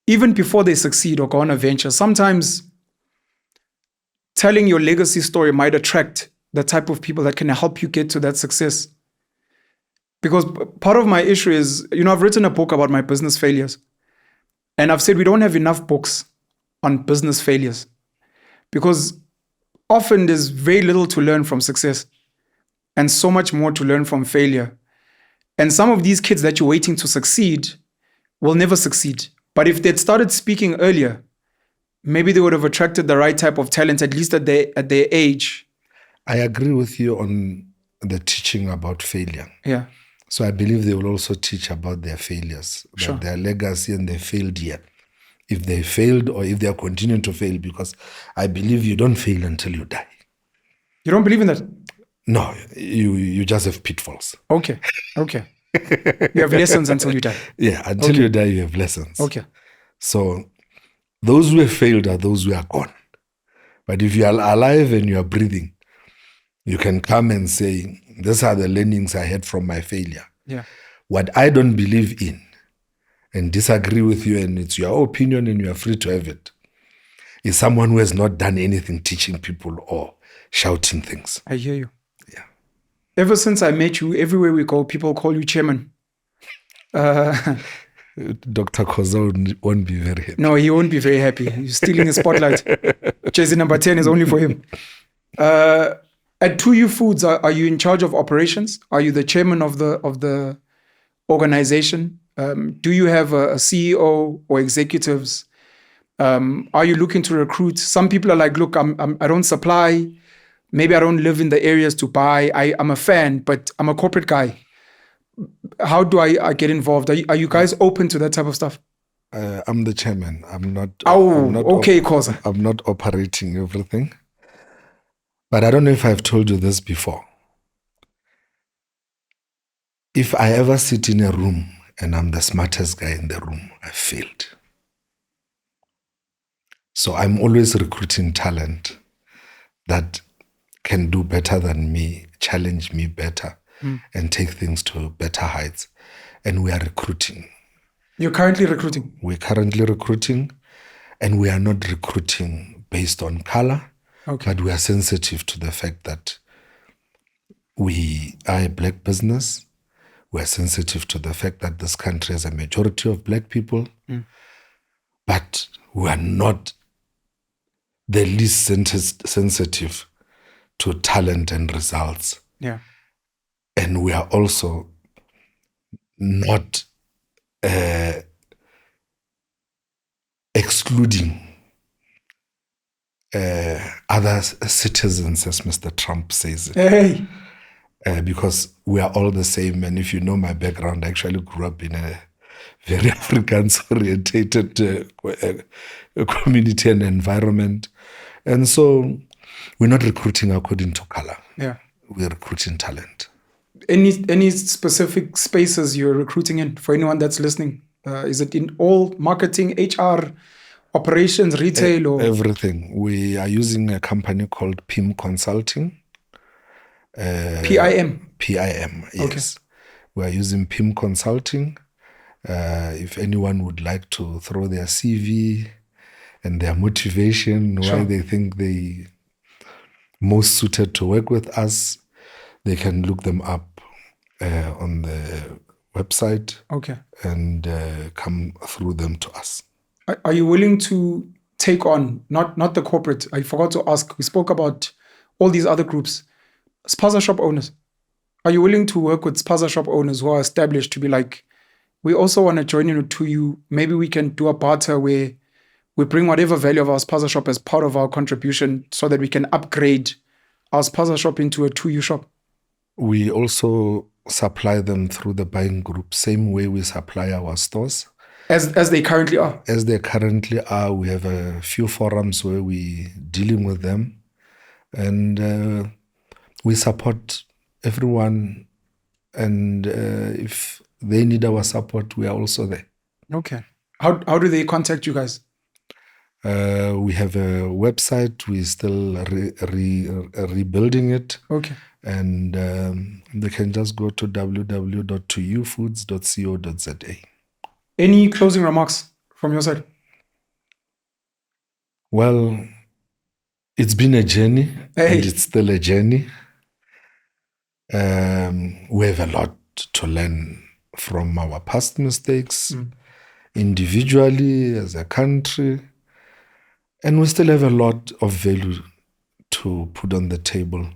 even before they succeed or go on a venture, sometimes telling your legacy story might attract the type of people that can help you get to that success. Because part of my issue is, I've written a book about my business failures. And I've said we don't have enough books on business failures, because often there's very little to learn from success and so much more to learn from failure. And some of these kids that you're waiting to succeed will never succeed. But if they'd started speaking earlier, maybe they would have attracted the right type of talent, at least at their age. I agree with you on the teaching about failure. Yeah. So I believe they will also teach about their failures, Sure. their legacy and they failed here. If they failed or if they are continuing to fail, because I believe you don't fail until you die. You don't believe in that? No, you just have pitfalls. Okay. You have lessons until you die. Yeah, until you die, you have lessons. Okay. So those who have failed are those who are gone. But if you are alive and you are breathing, you can come and say, these are the learnings I had from my failure. Yeah. What I don't believe in and disagree with you, and it's your opinion and you are free to have it, is someone who has not done anything teaching people or shouting things. I hear you. Yeah. Ever since I met you, everywhere we go, people call you chairman. Dr. Koza won't be very happy. No, he won't be very happy. He's stealing his spotlight. Jersey number 10 is only for him. At 2U Foods, are you in charge of operations? Are you the chairman of the organization? Do you have a CEO or executives? Are you looking to recruit? Some people are like, look, I don't supply. Maybe I don't live in the areas to buy. I'm a fan, but I'm a corporate guy. How do I get involved? Are you guys open to that type of stuff? I'm the chairman. I'm not. Okay, Koza. I'm not operating everything. But I don't know if I've told you this before. If I ever sit in a room and I'm the smartest guy in the room, I failed. So I'm always recruiting talent that can do better than me, challenge me better, and take things to better heights. And we are recruiting. You're currently recruiting? We're currently recruiting, and we are not recruiting based on color, but we are sensitive to the fact that we are a black business. We are sensitive to the fact that this country has a majority of black people, but we are not the least sensitive to talent and results. Yeah. And we are also not excluding other citizens, as Mr. Trump says it. Hey. Because we are all the same. And if you know my background, I actually grew up in a very Africans-orientated community and environment. And so we're not recruiting according to color. Yeah. We're recruiting talent. Any specific spaces you're recruiting in for anyone that's listening? Is it in all marketing, HR, operations, retail, or everything? We are using a company called PIM Consulting. PIM. PIM, yes. Okay. We are using PIM Consulting. If anyone would like to throw their CV and their motivation, why they think they most suited to work with us, they can look them up on the website and come through them to us. Are you willing to take on, not the corporate, I forgot to ask, we spoke about all these other groups, spaza shop owners. Are you willing to work with spaza shop owners who are established to be like, we also want to join in to you, maybe we can do a barter where we bring whatever value of our spaza shop as part of our contribution so that we can upgrade our spaza shop into a 2U shop? We also supply them through the buying group, same way we supply our stores. As they currently are? As they currently are. We have a few forums where we're dealing with them. And we support everyone. And if they need our support, we are also there. Okay. How do they contact you guys? We have a website. We're still rebuilding it. Okay. And they can just go to www.2ufoods.co.za. Any closing remarks from your side? Well, it's been a journey, and it's still a journey. We have a lot to learn from our past mistakes, individually, as a country. And we still have a lot of value to put on the table.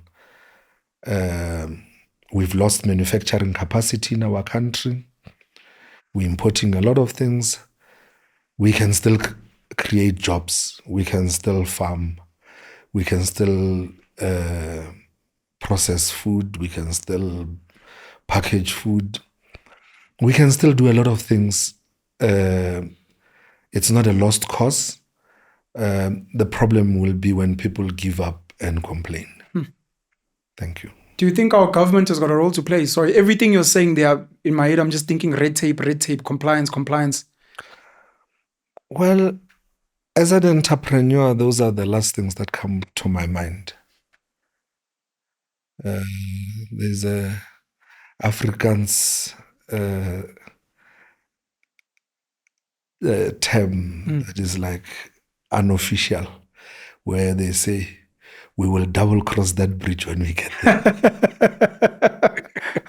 We've lost manufacturing capacity in our country. We're importing a lot of things. We can still create jobs. We can still farm. We can still process food. We can still package food. We can still do a lot of things. It's not a lost cause. The problem will be when people give up and complain. Thank you. Do you think our government has got a role to play? Sorry, everything you're saying there, in my head, I'm just thinking red tape, compliance. Well, As an entrepreneur, those are the last things that come to my mind. There's a Afrikaans term that is like unofficial, where they say, we will double cross that bridge when we get there.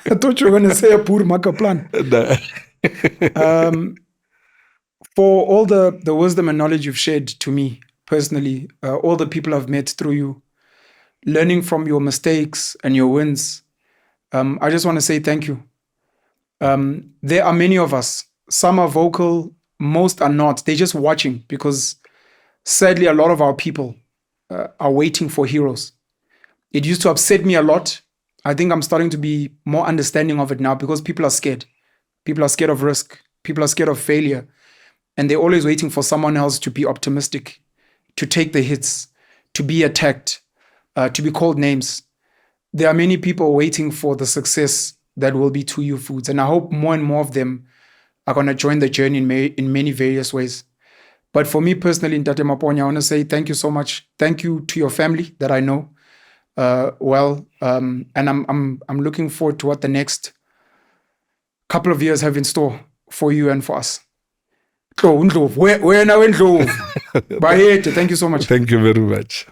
I thought you were going to say a poor maka plan. For all the wisdom and knowledge you've shared to me personally, all the people I've met through you, learning from your mistakes and your wins, I just want to say thank you. There are many of us. Some are vocal, most are not. They're just watching because sadly, a lot of our people are waiting for heroes. It used to upset me a lot. I think I'm starting to be more understanding of it now because people are scared. People are scared of risk. People are scared of failure. And they're always waiting for someone else to be optimistic, to take the hits, to be attacked, to be called names. There are many people waiting for the success that will be 2U Foods. And I hope more and more of them are going to join the journey in many various ways. But for me personally, in Ntate Maponya, I want to say thank you so much. Thank you to your family that I know well. And I'm looking forward to what the next couple of years have in store for you and for us. Ndlovu, where now Ndlovu? Thank you so much. Thank you very much.